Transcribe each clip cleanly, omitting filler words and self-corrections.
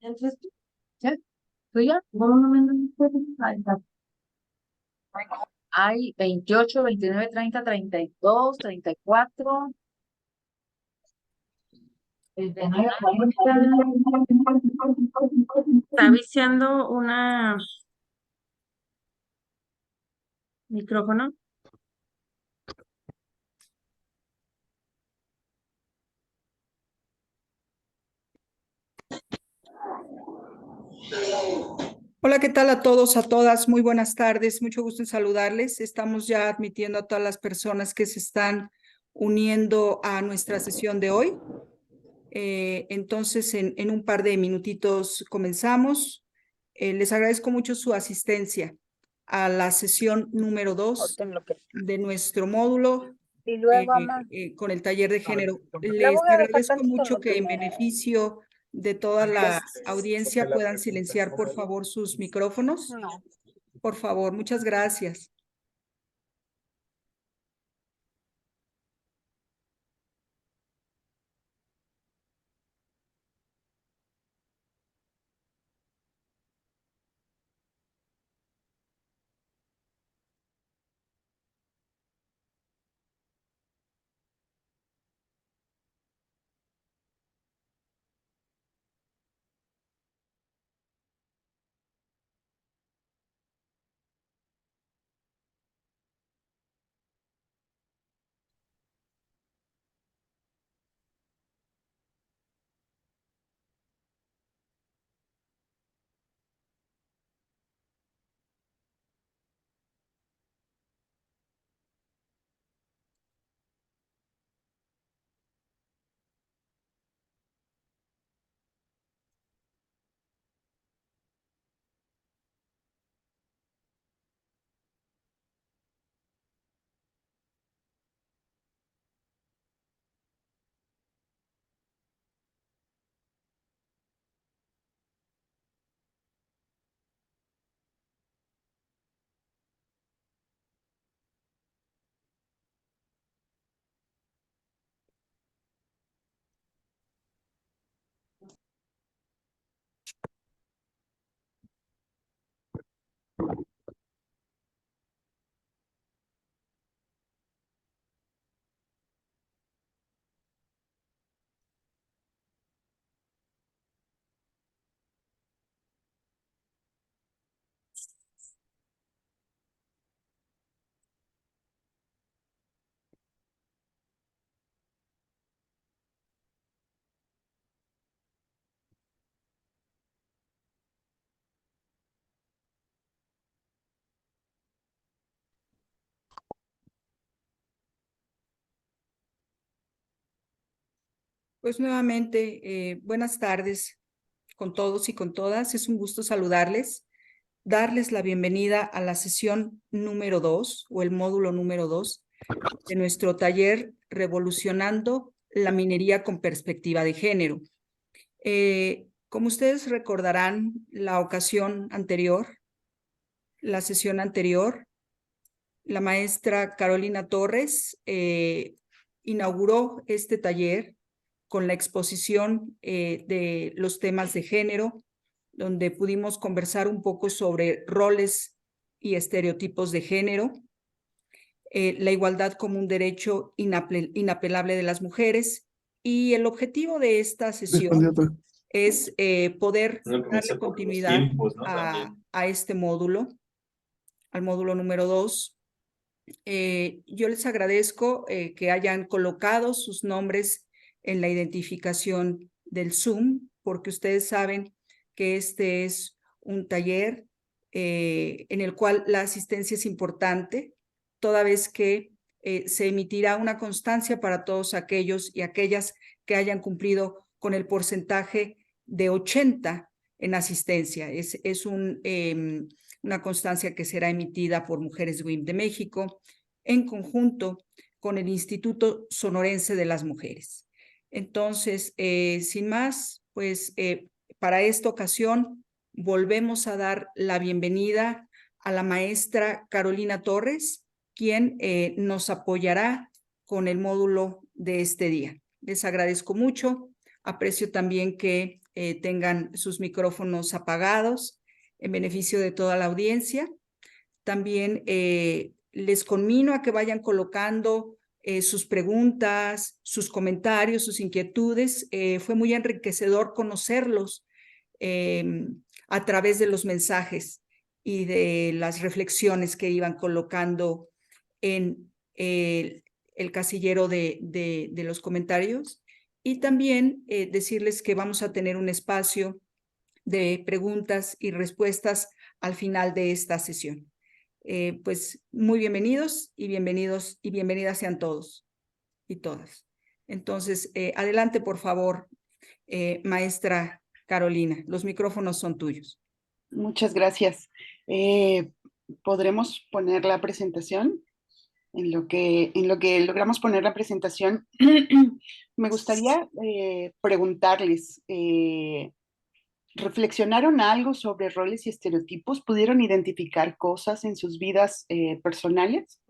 Entonces, ¿ya? ¿Tú ya? No, no, no, no, no, ahí está. Hay 28, 29, 30, 32, 34, 39, 40. Está viciando una micrófono. Hola, ¿qué tal a todos, a todas? Muy buenas tardes, mucho gusto en saludarles. Estamos ya admitiendo a todas las personas que se están uniendo a nuestra sesión de hoy. Entonces, en un par de minutitos comenzamos. Les agradezco mucho su asistencia a la sesión número 2 de nuestro módulo Y luego, mamá, con el taller de género. la Les voy a dejar agradezco tantito en mucho lo que que en me... beneficio de toda la audiencia puedan silenciar, por favor, sus micrófonos. No. Por favor, muchas gracias. Pues nuevamente, buenas tardes con todos y con todas. Es un gusto saludarles, darles la bienvenida a la sesión número 2 o el módulo número 2 de nuestro taller Revolucionando la minería con perspectiva de género. Como ustedes recordarán, la ocasión anterior, la sesión anterior, la maestra Carolina Torres inauguró este taller con la exposición de los temas de género, donde pudimos conversar un poco sobre roles y estereotipos de género, la igualdad como un derecho inapelable de las mujeres, y el objetivo de esta sesión es poder darle continuidad a este módulo, al módulo número 2. Yo les agradezco que hayan colocado sus nombres en la identificación del Zoom, porque ustedes saben que este es un taller en el cual la asistencia es importante, toda vez que se emitirá una constancia para todos aquellos y aquellas que hayan cumplido con el porcentaje de 80 en asistencia. Es una constancia que será emitida por Mujeres WIM de México en conjunto con el Instituto Sonorense de las Mujeres. Entonces, sin más, pues para esta ocasión volvemos a dar la bienvenida a la maestra Carolina Torres, quien nos apoyará con el módulo de este día. Les agradezco mucho. Aprecio también que tengan sus micrófonos apagados en beneficio de toda la audiencia. También les conmino a que vayan colocando sus preguntas, sus comentarios, sus inquietudes. Fue muy enriquecedor conocerlos a través de los mensajes y de las reflexiones que iban colocando en el casillero de los comentarios. Y también decirles que vamos a tener un espacio de preguntas y respuestas al final de esta sesión. Pues muy bienvenidos y bienvenidas sean todos y todas. Entonces, adelante, por favor, maestra Carolina, los micrófonos son tuyos. Muchas gracias. ¿Podremos poner la presentación? En lo que logramos poner la presentación, me gustaría preguntarles, ¿reflexionaron algo sobre roles y estereotipos? ¿Pudieron identificar cosas en sus vidas personales?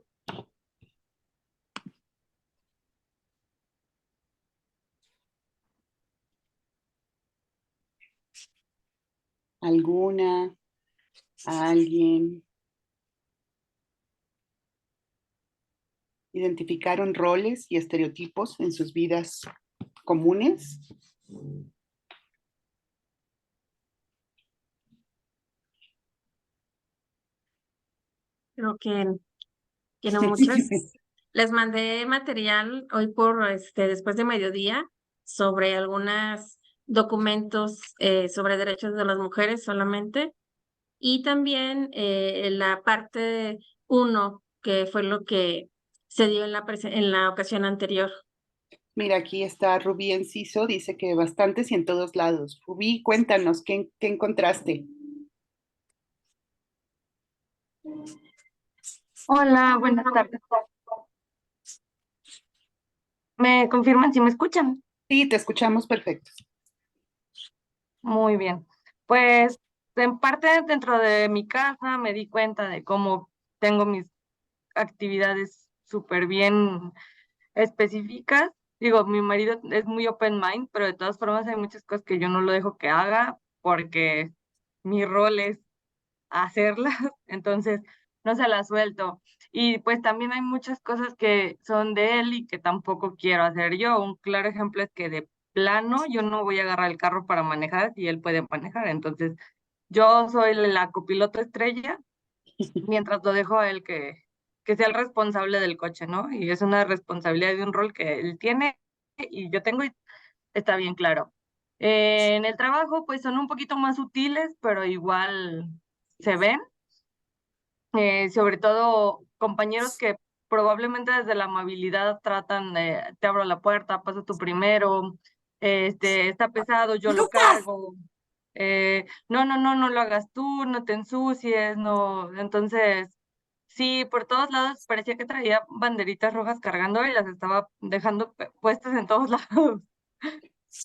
¿Alguna? ¿Alguien? ¿Identificaron roles y estereotipos en sus vidas comunes? Creo que no muchas. Les mandé material hoy después de mediodía sobre algunos documentos sobre derechos de las mujeres solamente. Y también la parte 1, que fue lo que se dio en la ocasión anterior. Mira, aquí está Rubí Enciso, dice que bastantes y en todos lados. Rubí, cuéntanos, ¿qué encontraste? Hola, buenas tardes. ¿Me confirman si me escuchan? Sí, te escuchamos perfecto. Muy bien. Pues en parte dentro de mi casa me di cuenta de cómo tengo mis actividades súper bien específicas. Digo, mi marido es muy open mind, pero de todas formas hay muchas cosas que yo no lo dejo que haga porque mi rol es hacerlas, entonces no se las suelto. Y pues también hay muchas cosas que son de él y que tampoco quiero hacer yo. Un claro ejemplo es que de plano yo no voy a agarrar el carro para manejar y él puede manejar. Entonces yo soy la copiloto estrella mientras lo dejo a él que sea el responsable del coche, ¿no? Y es una responsabilidad de un rol que él tiene y yo tengo y está bien claro. En el trabajo pues son un poquito más sutiles, pero igual se ven. Sobre todo compañeros que probablemente desde la amabilidad tratan de, te abro la puerta, pasa tú primero, está pesado, yo lo cargo, no lo hagas tú, no te ensucies, no, entonces, sí, por todos lados parecía que traía banderitas rojas cargando y las estaba dejando puestas en todos lados.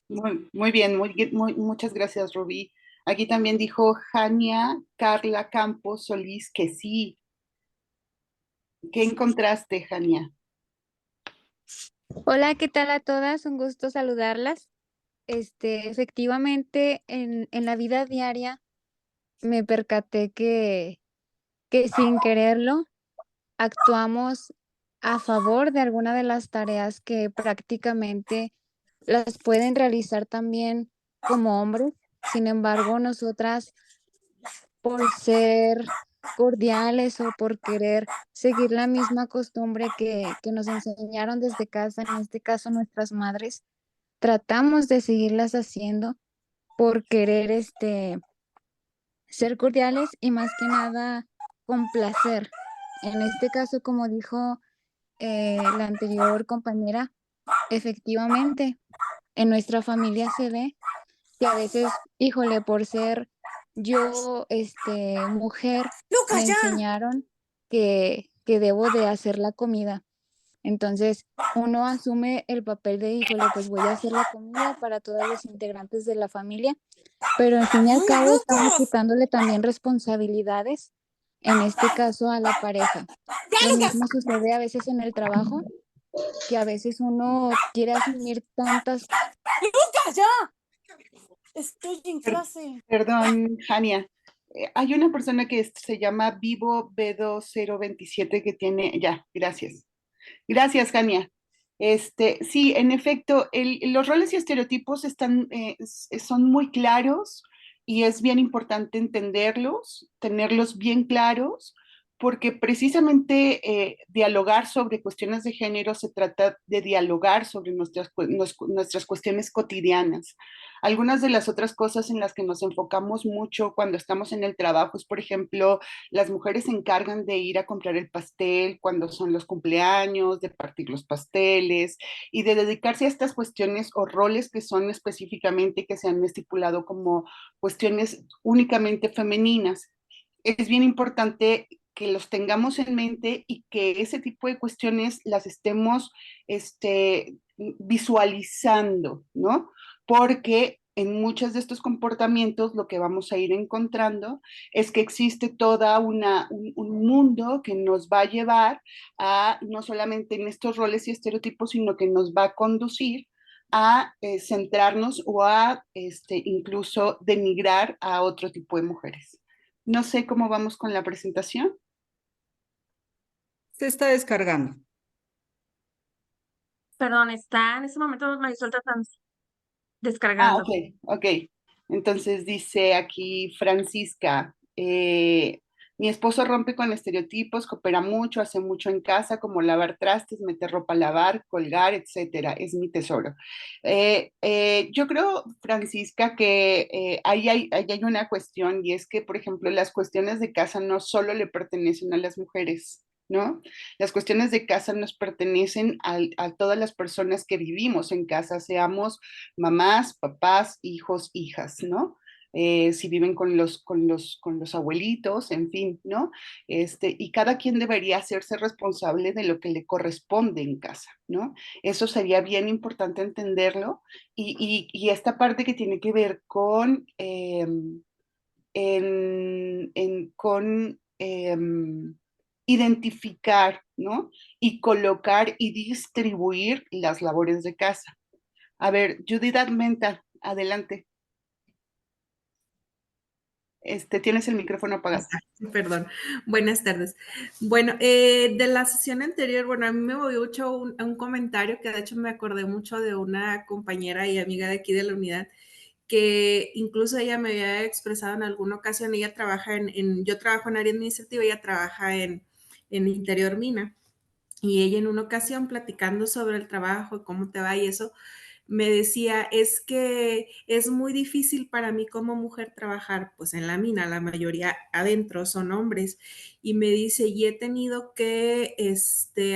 Muy bien, muchas gracias, Rubí. Aquí también dijo Jania Carla Campos Solís que sí. ¿Qué encontraste, Jania? Hola, ¿qué tal a todas? Un gusto saludarlas. Efectivamente, en la vida diaria me percaté que sin quererlo actuamos a favor de alguna de las tareas que prácticamente las pueden realizar también como hombres. Sin embargo, nosotras, por ser cordiales o por querer seguir la misma costumbre que nos enseñaron desde casa, en este caso nuestras madres, tratamos de seguirlas haciendo por querer ser cordiales y más que nada complacer. En este caso, como dijo la anterior compañera, efectivamente, en nuestra familia se ve que a veces, híjole, por ser yo, mujer, me enseñaron que debo de hacer la comida. Entonces, uno asume el papel de, híjole, pues voy a hacer la comida para todos los integrantes de la familia, pero al fin y al cabo estamos quitándole también responsabilidades, en este caso a la pareja. Lo mismo sucede a veces en el trabajo, que a veces uno quiere asumir tantas Estoy en Per- clase. Perdón, Jania. Hay una persona que se llama Vivo B2027 que tiene, ya, gracias. Gracias, Jania. Sí, en efecto, los roles y estereotipos son muy claros y es bien importante entenderlos, tenerlos bien claros, porque precisamente dialogar sobre cuestiones de género se trata de dialogar sobre nuestras cuestiones cotidianas. Algunas de las otras cosas en las que nos enfocamos mucho cuando estamos en el trabajo es, por ejemplo, las mujeres se encargan de ir a comprar el pastel cuando son los cumpleaños, de partir los pasteles y de dedicarse a estas cuestiones o roles que son específicamente que se han estipulado como cuestiones únicamente femeninas. Es bien importante que los tengamos en mente y que ese tipo de cuestiones las estemos visualizando, ¿no? Porque en muchos de estos comportamientos lo que vamos a ir encontrando es que existe toda un mundo que nos va a llevar a no solamente en estos roles y estereotipos, sino que nos va a conducir a centrarnos o a incluso denigrar a otro tipo de mujeres. No sé cómo vamos con la presentación. Se está descargando. Perdón, está en este momento Marisol están Ah, descargando. ok, ok. Entonces dice aquí Francisca, mi esposo rompe con estereotipos, coopera mucho, hace mucho en casa, como lavar trastes, meter ropa a lavar, colgar, etcétera. Es mi tesoro. Yo creo, Francisca, que ahí hay una cuestión y es que, por ejemplo, las cuestiones de casa no solo le pertenecen a las mujeres, ¿no? Las cuestiones de casa nos pertenecen a todas las personas que vivimos en casa, seamos mamás, papás, hijos, hijas, ¿no? Si viven con los abuelitos, en fin, ¿no? Y cada quien debería hacerse responsable de lo que le corresponde en casa, ¿no? Eso sería bien importante entenderlo y esta parte que tiene que ver con, con identificar, ¿no? Y colocar y distribuir las labores de casa. A ver, Judith Menta, adelante. Tienes el micrófono apagado. Perdón, buenas tardes. Bueno, de la sesión anterior, bueno, a mí me movió mucho un comentario que de hecho me acordé mucho de una compañera y amiga de aquí de la unidad, que incluso ella me había expresado en alguna ocasión, ella trabaja yo trabajo en área administrativa, ella trabaja en Interior Mina, y ella en una ocasión platicando sobre el trabajo y cómo te va y eso, me decía, es que es muy difícil para mí como mujer trabajar, pues en la mina, la mayoría adentro son hombres, y me dice, y he tenido que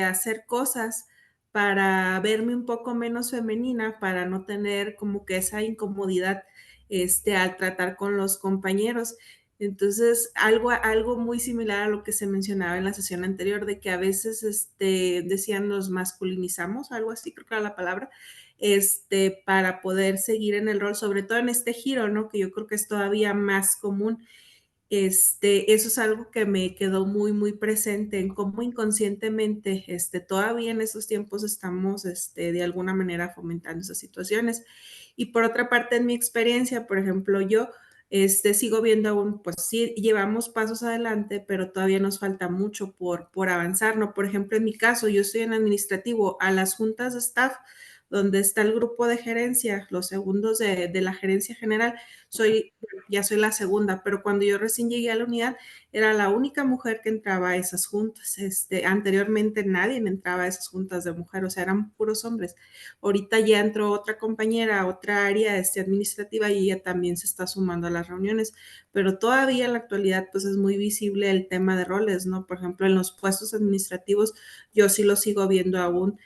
hacer cosas para verme un poco menos femenina, para no tener como que esa incomodidad al tratar con los compañeros. Entonces, algo muy similar a lo que se mencionaba en la sesión anterior, de que a veces decían nos masculinizamos, algo así creo que era la palabra, para poder seguir en el rol, sobre todo en este giro, ¿no? Que yo creo que es todavía más común. Eso es algo que me quedó muy, muy presente en cómo inconscientemente, todavía en esos tiempos estamos, de alguna manera fomentando esas situaciones. Y por otra parte, en mi experiencia, por ejemplo, yo, sigo viendo aún, pues sí, llevamos pasos adelante, pero todavía nos falta mucho por avanzar, ¿no? Por ejemplo, en mi caso, yo estoy en administrativo, a las juntas de staff, donde está el grupo de gerencia, los segundos de la gerencia general, ya soy la segunda, pero cuando yo recién llegué a la unidad, era la única mujer que entraba a esas juntas. Anteriormente nadie entraba a esas juntas de mujer, o sea, eran puros hombres. Ahorita ya entró otra compañera, otra área administrativa y ella también se está sumando a las reuniones, pero todavía en la actualidad pues es muy visible el tema de roles, ¿no? Por ejemplo, en los puestos administrativos yo sí lo sigo viendo aún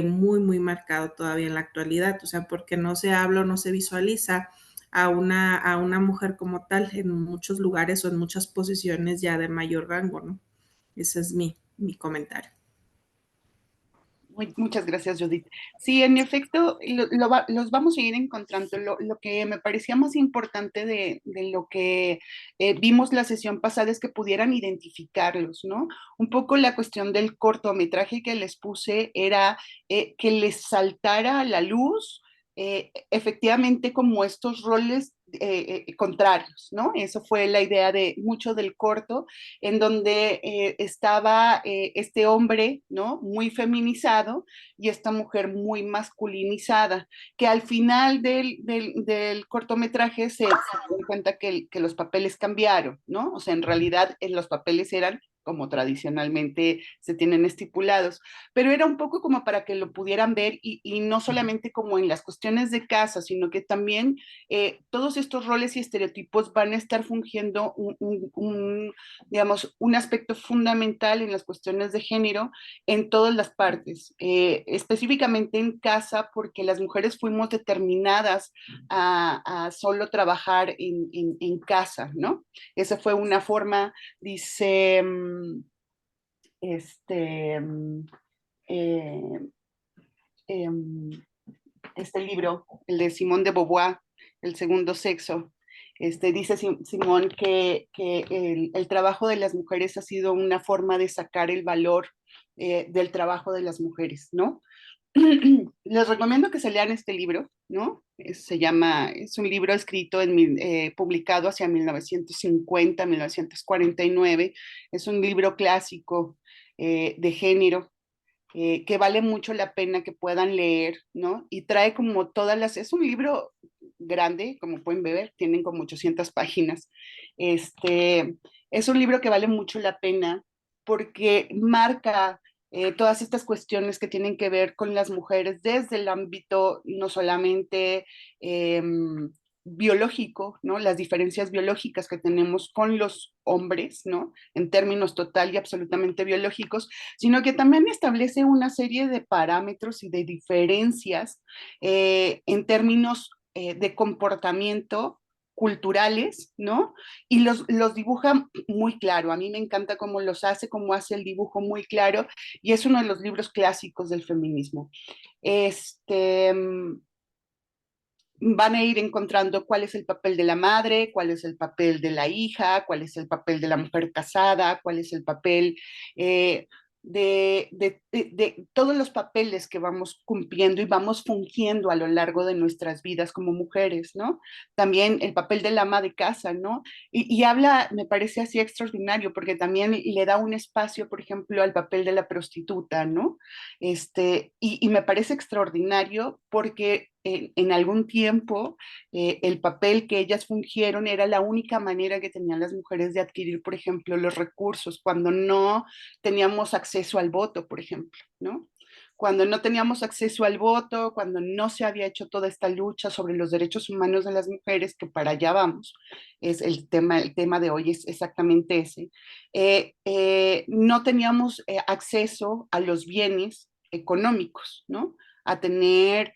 muy, muy marcado todavía en la actualidad, o sea, porque no se habla o no se visualiza a una mujer como tal en muchos lugares o en muchas posiciones ya de mayor rango, ¿no? Ese es mi comentario. Muchas gracias, Judith. Sí, en efecto, los vamos a ir encontrando. Lo que me parecía más importante de lo que vimos la sesión pasada es que pudieran identificarlos, ¿no? Un poco la cuestión del cortometraje que les puse era que les saltara a la luz efectivamente como estos roles contrarios, ¿no? Eso fue la idea de mucho del corto, en donde estaba este hombre, ¿no? Muy feminizado y esta mujer muy masculinizada, que al final del cortometraje se dan cuenta que los papeles cambiaron, ¿no? O sea, en realidad los papeles eran como tradicionalmente se tienen estipulados, pero era un poco como para que lo pudieran ver y no solamente como en las cuestiones de casa, sino que también todos estos roles y estereotipos van a estar fungiendo digamos, un aspecto fundamental en las cuestiones de género en todas las partes, específicamente en casa, porque las mujeres fuimos determinadas a solo trabajar en casa, ¿no? Esa fue una forma, dice, este, eh, este libro, el de Simone de Beauvoir, El segundo sexo, dice Simón que el trabajo de las mujeres ha sido una forma de sacar el valor del trabajo de las mujeres, ¿no? Les recomiendo que se lean este libro, ¿no? Se llama, es un libro escrito, publicado hacia 1950, 1949, es un libro clásico de género, que vale mucho la pena que puedan leer, ¿no? Y trae como es un libro grande, como pueden ver, tienen como 800 páginas. Es un libro que vale mucho la pena porque marca todas estas cuestiones que tienen que ver con las mujeres desde el ámbito no solamente biológico, ¿no? Las diferencias biológicas que tenemos con los hombres, ¿no? En términos total y absolutamente biológicos, sino que también establece una serie de parámetros y de diferencias en términos de comportamiento culturales, ¿no? Y los dibuja muy claro. A mí me encanta cómo los hace, cómo hace el dibujo muy claro, y es uno de los libros clásicos del feminismo. Van a ir encontrando cuál es el papel de la madre, cuál es el papel de la hija, cuál es el papel de la mujer casada, cuál es el papel de todos los papeles que vamos cumpliendo y vamos fungiendo a lo largo de nuestras vidas como mujeres, ¿no? También el papel del ama de casa, ¿no? Y habla, me parece así extraordinario, porque también le da un espacio, por ejemplo, al papel de la prostituta, ¿no? Y me parece extraordinario porque en algún tiempo el papel que ellas fungieron era la única manera que tenían las mujeres de adquirir, por ejemplo, los recursos, cuando no teníamos acceso al voto, por ejemplo, ¿no? Cuando no teníamos acceso al voto, cuando no se había hecho toda esta lucha sobre los derechos humanos de las mujeres, que para allá vamos, es el tema de hoy es exactamente ese. No teníamos acceso a los bienes económicos, ¿no? A tener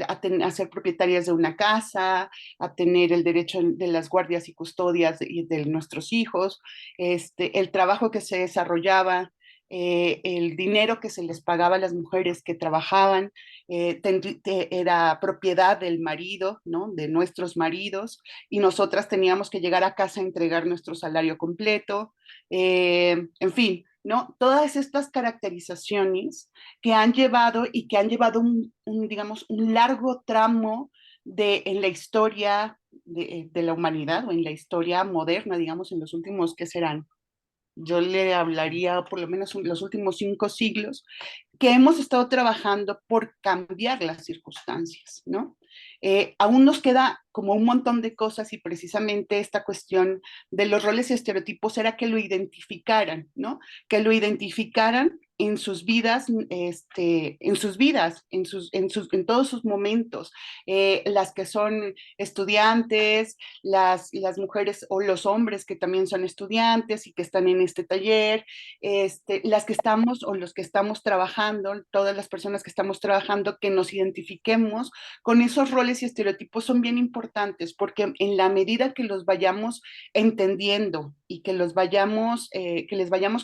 a ser propietarias de una casa, a tener el derecho de las guardias y custodias de nuestros hijos, el trabajo que se desarrollaba, el dinero que se les pagaba a las mujeres que trabajaban, era propiedad del marido, ¿no? De nuestros maridos, y nosotras teníamos que llegar a casa a entregar nuestro salario completo, en fin, ¿no? Todas estas caracterizaciones que han llevado y que han llevado digamos, un largo tramo en la historia de la humanidad o en la historia moderna, digamos, en los últimos, ¿qué serán? Yo le hablaría por lo menos los últimos 5 siglos, que hemos estado trabajando por cambiar las circunstancias, ¿no? Aún nos queda como un montón de cosas y precisamente esta cuestión de los roles y estereotipos era que lo identificaran, ¿no? Que lo identificaran en sus vidas, en todos sus momentos, las que son estudiantes, las mujeres o los hombres que también son estudiantes y que están en este taller, las que estamos o los que estamos trabajando, todas las personas que estamos trabajando, que nos identifiquemos con esos roles y estereotipos son bien importantes porque en la medida que los vayamos entendiendo y que les vayamos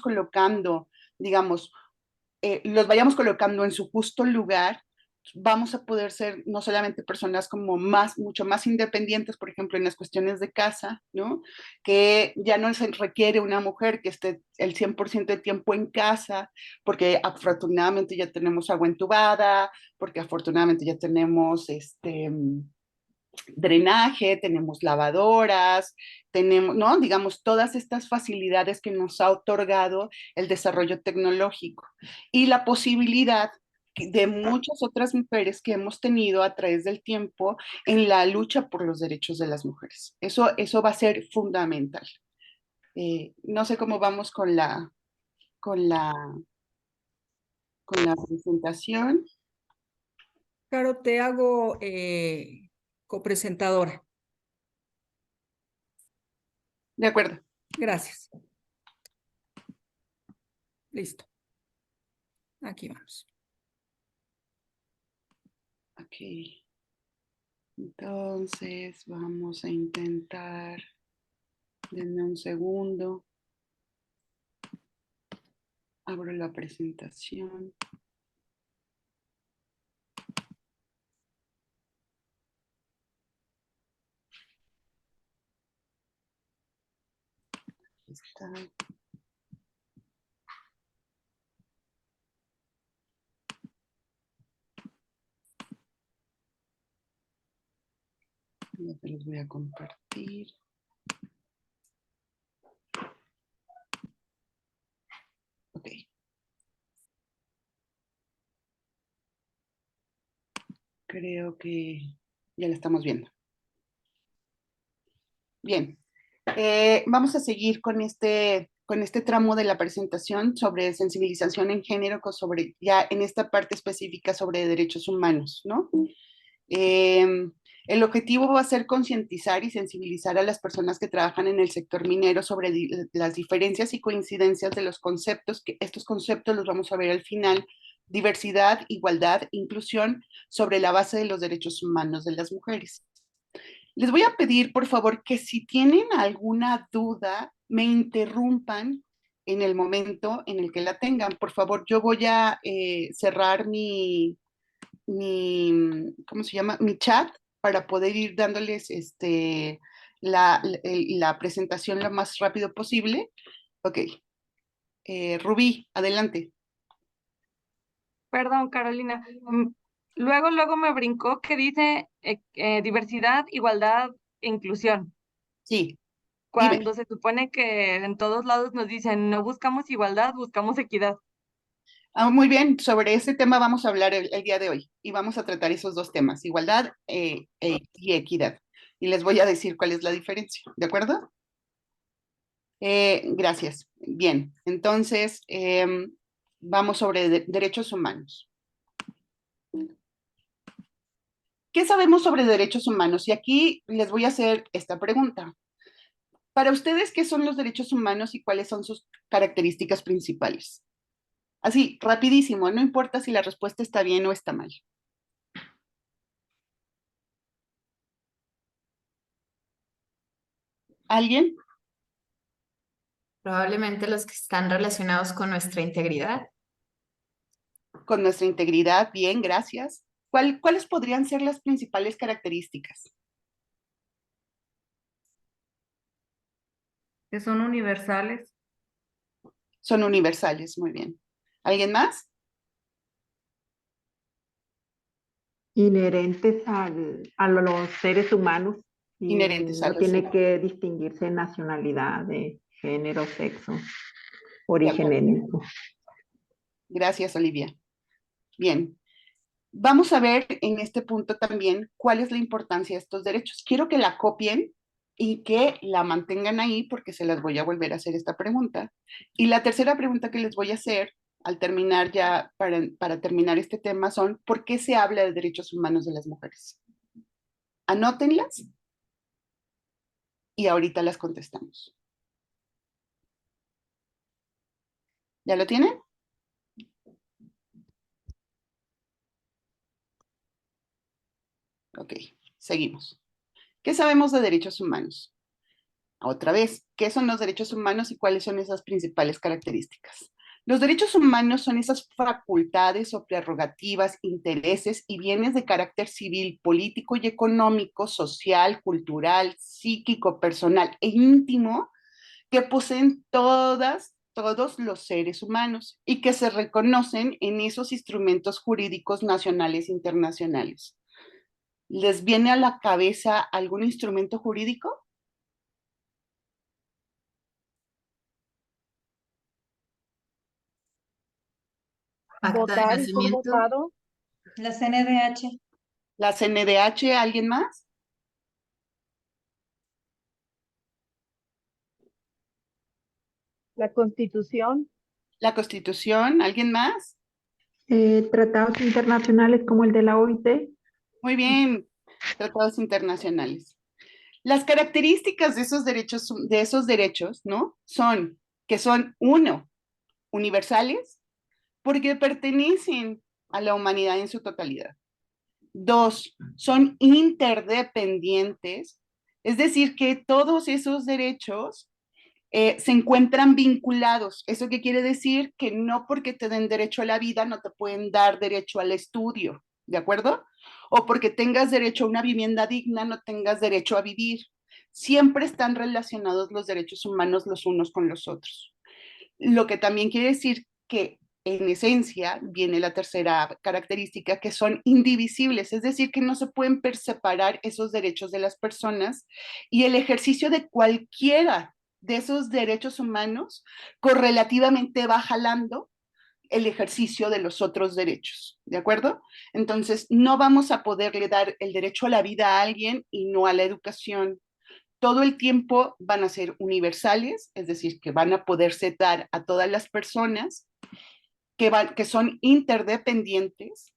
colocando, digamos, los vayamos colocando en su justo lugar, vamos a poder ser no solamente personas como mucho más independientes, por ejemplo, en las cuestiones de casa, ¿no? Que ya no se requiere una mujer que esté el 100% de tiempo en casa, porque afortunadamente ya tenemos agua entubada, porque afortunadamente ya tenemos drenaje, tenemos lavadoras, tenemos, ¿no? Digamos, todas estas facilidades que nos ha otorgado el desarrollo tecnológico y la posibilidad de muchas otras mujeres que hemos tenido a través del tiempo en la lucha por los derechos de las mujeres. Eso va a ser fundamental. No sé cómo vamos con la, con la presentación. Caro, te hago copresentadora. De acuerdo. Gracias. Listo. Aquí vamos. Ok. Entonces vamos a intentar. Denme un segundo. Abro la presentación. Aquí está. Ya te los voy a compartir. Ok. Creo que ya la estamos viendo. Bien. Vamos a seguir con este tramo de la presentación sobre sensibilización en género, sobre ya en esta parte específica sobre derechos humanos, ¿no? El objetivo va a ser concientizar y sensibilizar a las personas que trabajan en el sector minero sobre las diferencias y coincidencias de los conceptos, que estos conceptos los vamos a ver al final: diversidad, igualdad, inclusión, sobre la base de los derechos humanos de las mujeres. Les voy a pedir, por favor, que si tienen alguna duda, me interrumpan en el momento en el que la tengan. Por favor, yo voy a cerrar ¿cómo se llama? Mi chat para poder ir dándoles la presentación lo más rápido posible. Ok. Rubí, adelante. Perdón, Carolina. Luego me brincó que dice diversidad, igualdad e inclusión, Sí, dime. cuando se supone que en todos lados nos dicen no buscamos igualdad, buscamos equidad. Muy bien, sobre ese tema vamos a hablar el día de hoy y vamos a tratar esos dos temas: igualdad y equidad. Y les voy a decir cuál es la diferencia, ¿de acuerdo? Gracias. Bien, entonces vamos sobre derechos humanos. ¿Qué sabemos sobre derechos humanos? Y aquí les voy a hacer esta pregunta. Para ustedes, ¿qué son los derechos humanos y cuáles son sus características principales? Así, rapidísimo, no importa si la respuesta está bien o está mal. ¿Alguien? Probablemente los que están relacionados con nuestra integridad. Con nuestra integridad, bien, gracias. ¿Cuáles podrían ser las principales características? Que son universales. Son universales, muy bien. ¿Alguien más? Inherentes a los seres humanos y Inherentes a no los tiene seres. que distinguirse nacionalidad, de género, sexo, De origen acuerdo. étnico. Gracias, Olivia. Bien. Vamos a ver en este punto también cuál es la importancia de estos derechos. Quiero que la copien y que la mantengan ahí porque se las voy a volver a hacer esta pregunta. Y la tercera pregunta que les voy a hacer al terminar ya, para terminar este tema, son: ¿por qué se habla de derechos humanos de las mujeres? Anótenlas y ahorita las contestamos. ¿Ya lo tienen? Ok, seguimos. ¿Qué sabemos de derechos humanos? Otra vez, ¿qué son los derechos humanos y cuáles son esas principales características? Los derechos humanos son esas facultades o prerrogativas, intereses y bienes de carácter civil, político y económico, social, cultural, psíquico, personal e íntimo que poseen todos los seres humanos y que se reconocen en esos instrumentos jurídicos nacionales e internacionales. ¿Les viene a la cabeza algún instrumento jurídico? Acta de nacimiento. La CNDH. ¿La CNDH? ¿Alguien más? La Constitución. ¿La Constitución? ¿Alguien más? Tratados internacionales como el de la OIT. Muy bien, tratados internacionales. Las características de esos derechos, ¿no? Son que son, uno, universales, porque pertenecen a la humanidad en su totalidad. Dos, son interdependientes, es decir, que todos esos derechos se encuentran vinculados. ¿Eso qué quiere decir? Que no porque te den derecho a la vida no te pueden dar derecho al estudio, ¿de acuerdo? O porque tengas derecho a una vivienda digna no tengas derecho a vivir. Siempre están relacionados los derechos humanos los unos con los otros. Lo que también quiere decir que en esencia viene la tercera característica, que son indivisibles, es decir, que no se pueden separar esos derechos de las personas y el ejercicio de cualquiera de esos derechos humanos correlativamente va jalando el ejercicio de los otros derechos, ¿de acuerdo? Entonces, no vamos a poderle dar el derecho a la vida a alguien y no a la educación. Todo el tiempo van a ser universales, es decir, que van a poderse dar a todas las personas, que son interdependientes,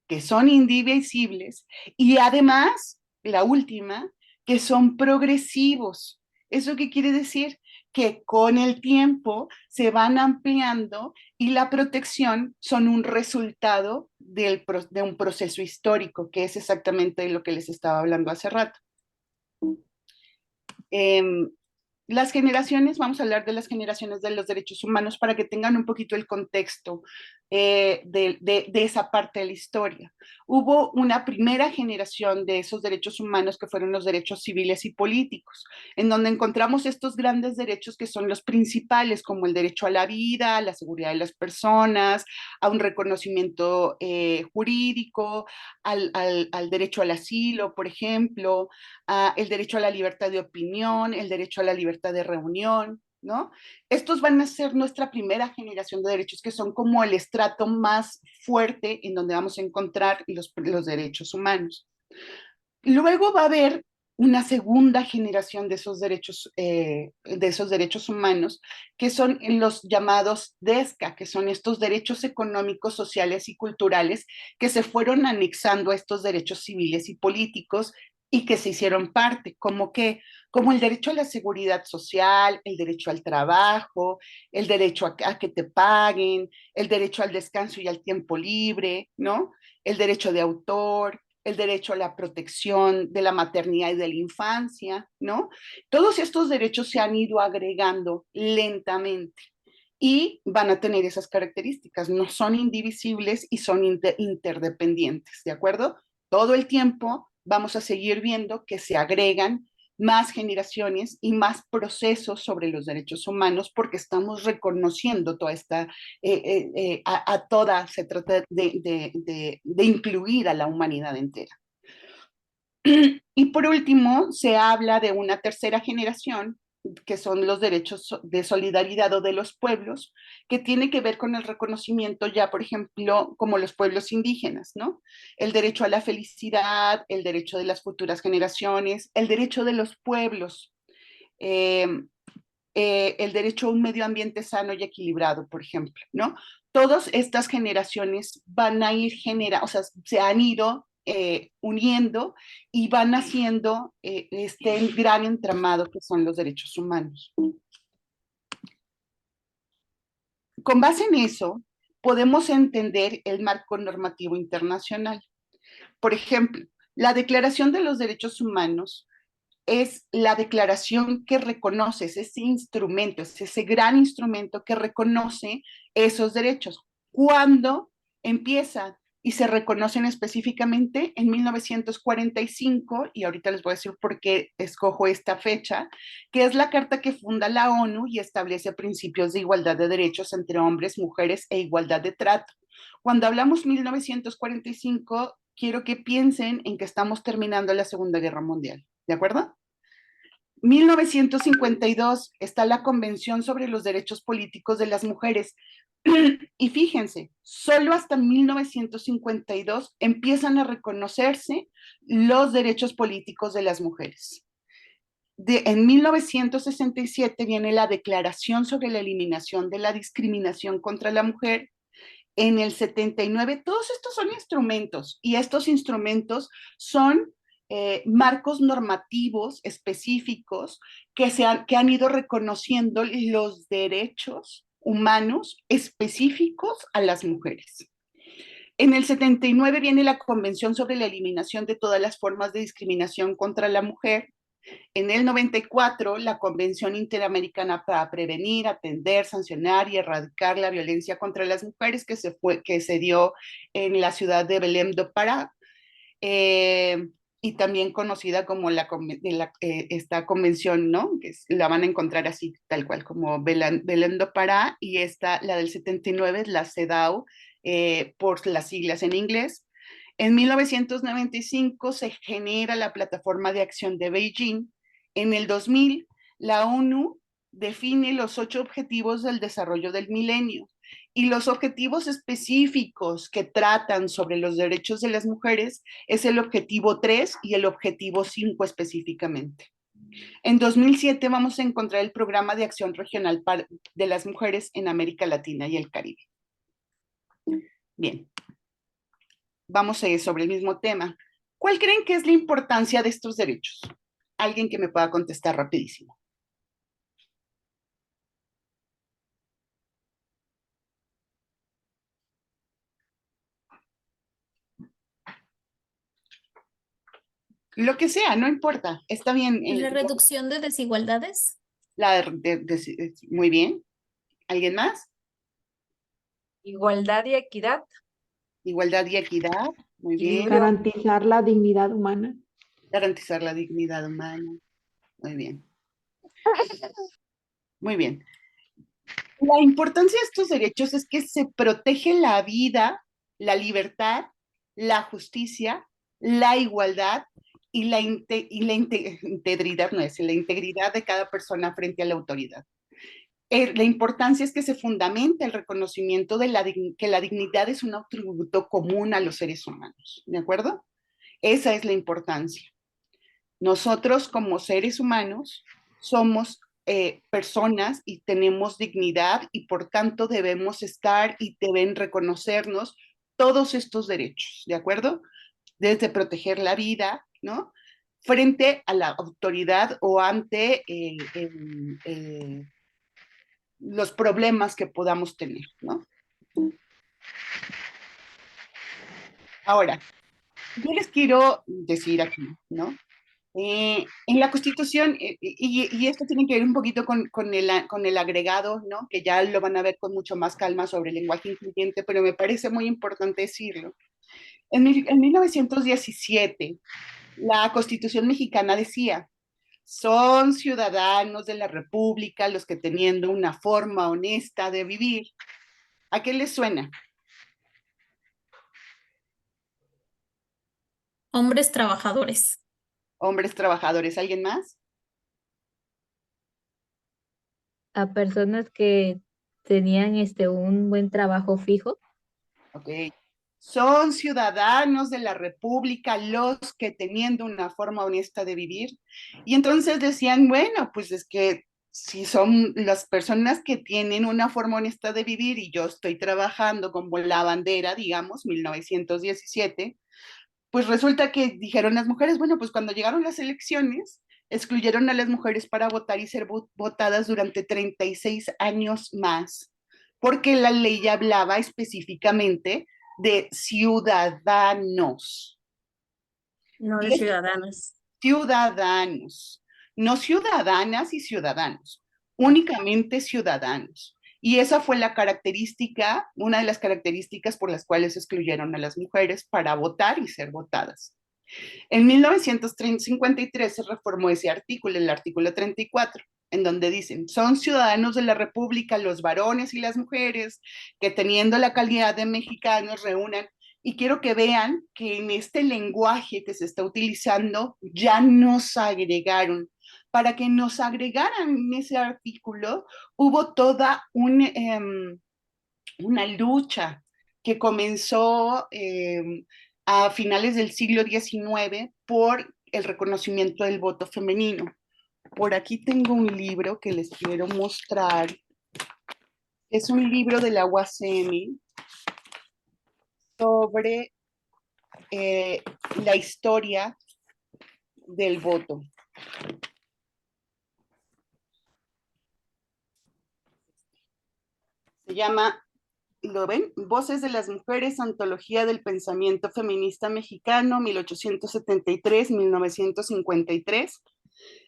que son indivisibles y además, la última, que son progresivos. ¿Eso qué quiere decir? Que con el tiempo se van ampliando y la protección son un resultado de un proceso histórico, que es exactamente lo que les estaba hablando hace rato. Las generaciones, vamos a hablar de las generaciones de los derechos humanos para que tengan un poquito el contexto de esa parte de la historia. Hubo una primera generación de esos derechos humanos que fueron los derechos civiles y políticos, en donde encontramos estos grandes derechos que son los principales, como el derecho a la vida, a la seguridad de las personas, a un reconocimiento jurídico, al derecho al asilo, por ejemplo, el derecho a la libertad de opinión, el derecho a la libertad de reunión, ¿no? Estos van a ser nuestra primera generación de derechos que son como el estrato más fuerte en donde vamos a encontrar los derechos humanos. Luego va a haber una segunda generación de esos derechos humanos, que son los llamados DESCA, que son estos derechos económicos, sociales y culturales que se fueron anexando a estos derechos civiles y políticos y que se hicieron parte, como el derecho a la seguridad social, el derecho al trabajo, el derecho a que te paguen, el derecho al descanso y al tiempo libre, ¿no? El derecho de autor, el derecho a la protección de la maternidad y de la infancia, ¿no? Todos estos derechos se han ido agregando lentamente y van a tener esas características, no son indivisibles y son interdependientes, ¿de acuerdo? Todo el tiempo vamos a seguir viendo que se agregan más generaciones y más procesos sobre los derechos humanos porque estamos reconociendo toda esta, se trata de incluir a la humanidad entera. Y por último, se habla de una tercera generación, que son los derechos de solidaridad o de los pueblos, que tiene que ver con el reconocimiento ya, por ejemplo, como los pueblos indígenas, ¿no? El derecho a la felicidad, el derecho de las futuras generaciones, el derecho de los pueblos, el derecho a un medio ambiente sano y equilibrado, por ejemplo, ¿no? Todas estas generaciones van a ir se han ido uniendo y van haciendo este gran entramado que son los derechos humanos. Con base en eso, podemos entender el marco normativo internacional. Por ejemplo, la Declaración de los Derechos Humanos es la declaración que reconoce, es ese instrumento, es ese gran instrumento que reconoce esos derechos. ¿Cuándo empieza? Y se reconocen específicamente en 1945, y ahorita les voy a decir por qué escojo esta fecha, que es la carta que funda la ONU y establece principios de igualdad de derechos entre hombres, mujeres e igualdad de trato. Cuando hablamos 1945, quiero que piensen en que estamos terminando la Segunda Guerra Mundial, ¿de acuerdo? 1952 está la Convención sobre los Derechos Políticos de las Mujeres. Y fíjense, solo hasta 1952 empiezan a reconocerse los derechos políticos de las mujeres. En 1967 viene la Declaración sobre la Eliminación de la Discriminación contra la Mujer. En el 79, todos estos son instrumentos, y estos instrumentos son marcos normativos específicos que han ido reconociendo los derechos humanos específicos a las mujeres. En el 79 viene la Convención sobre la Eliminación de todas las formas de discriminación contra la mujer. En el 94, la Convención Interamericana para Prevenir, Atender, Sancionar y Erradicar la Violencia contra las Mujeres, que se dio en la ciudad de Belém do Pará, y también conocida como esta convención, ¿no? La van a encontrar así, tal cual, como Belém do Pará, y la del 79 es la CEDAW, por las siglas en inglés. En 1995 se genera la Plataforma de Acción de Beijing. En el 2000, la ONU define los 8 objetivos del desarrollo del milenio, y los objetivos específicos que tratan sobre los derechos de las mujeres es el objetivo 3 y el objetivo 5 específicamente. En 2007 vamos a encontrar el Programa de Acción Regional de las Mujeres en América Latina y el Caribe. Bien. Vamos a ir sobre el mismo tema. ¿Cuál creen que es la importancia de estos derechos? Alguien que me pueda contestar rapidísimo. Lo que sea, no importa. Está bien. ¿La reducción de desigualdades? Muy bien. ¿Alguien más? Igualdad y equidad. Igualdad y equidad. Muy bien. Garantizar la dignidad humana. Garantizar la dignidad humana. Muy bien. Muy bien. La importancia de estos derechos es que se protege la vida, la libertad, la justicia, la igualdad y la integridad, no es, la integridad de cada persona frente a la autoridad. La importancia es que se fundamente el reconocimiento de que la dignidad es un atributo común a los seres humanos, ¿de acuerdo? Esa es la importancia. Nosotros como seres humanos somos personas y tenemos dignidad, y por tanto debemos estar y deben reconocernos todos estos derechos, ¿de acuerdo? Desde proteger la vida, ¿no? Frente a la autoridad o ante los problemas que podamos tener, ¿no? Ahora, yo les quiero decir aquí, ¿no? En la Constitución, y esto tiene que ver un poquito con el agregado, ¿no? Que ya lo van a ver con mucho más calma sobre el lenguaje incluyente, pero me parece muy importante decirlo. En 1917, la Constitución mexicana decía: son ciudadanos de la República los que, teniendo una forma honesta de vivir. ¿A qué les suena? Hombres trabajadores. Hombres trabajadores. ¿Alguien más? A personas que tenían un buen trabajo fijo. Ok. Son ciudadanos de la República los que, teniendo una forma honesta de vivir. Y entonces decían, bueno, pues es que si son las personas que tienen una forma honesta de vivir y yo estoy trabajando como la bandera, digamos, 1917, pues resulta que dijeron las mujeres, bueno, pues cuando llegaron las elecciones, excluyeron a las mujeres para votar y ser votadas durante 36 años más, porque la ley hablaba específicamente de ciudadanos. No de ciudadanas. ciudadanos, no ciudadanas y ciudadanos, únicamente ciudadanos. Y esa fue la característica, una de las características por las cuales excluyeron a las mujeres para votar y ser votadas. En 1953 se reformó ese artículo, el artículo 34, en donde dicen, son ciudadanos de la República los varones y las mujeres que teniendo la calidad de mexicanos reúnan. Y quiero que vean que en este lenguaje que se está utilizando ya nos agregaron. Para que nos agregaran en ese artículo, hubo toda una lucha que comenzó a finales del siglo XIX por el reconocimiento del voto femenino. Por aquí tengo un libro que les quiero mostrar. Es un libro de la UACM sobre la historia del voto. Se llama, ¿lo ven? Voces de las Mujeres, Antología del Pensamiento Feminista Mexicano, 1873-1953,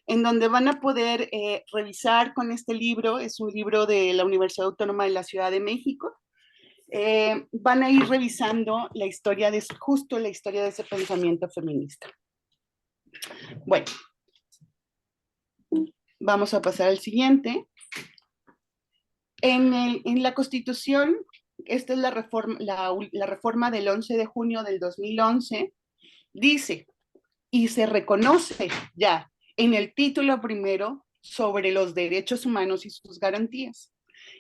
en donde van a poder revisar con este libro, es un libro de la Universidad Autónoma de la Ciudad de México, van a ir revisando la historia de, justo la historia de ese pensamiento feminista. Bueno, vamos a pasar al siguiente. En la Constitución, esta es la reforma del 11 de junio del 2011, dice, y se reconoce ya en el título primero sobre los derechos humanos y sus garantías.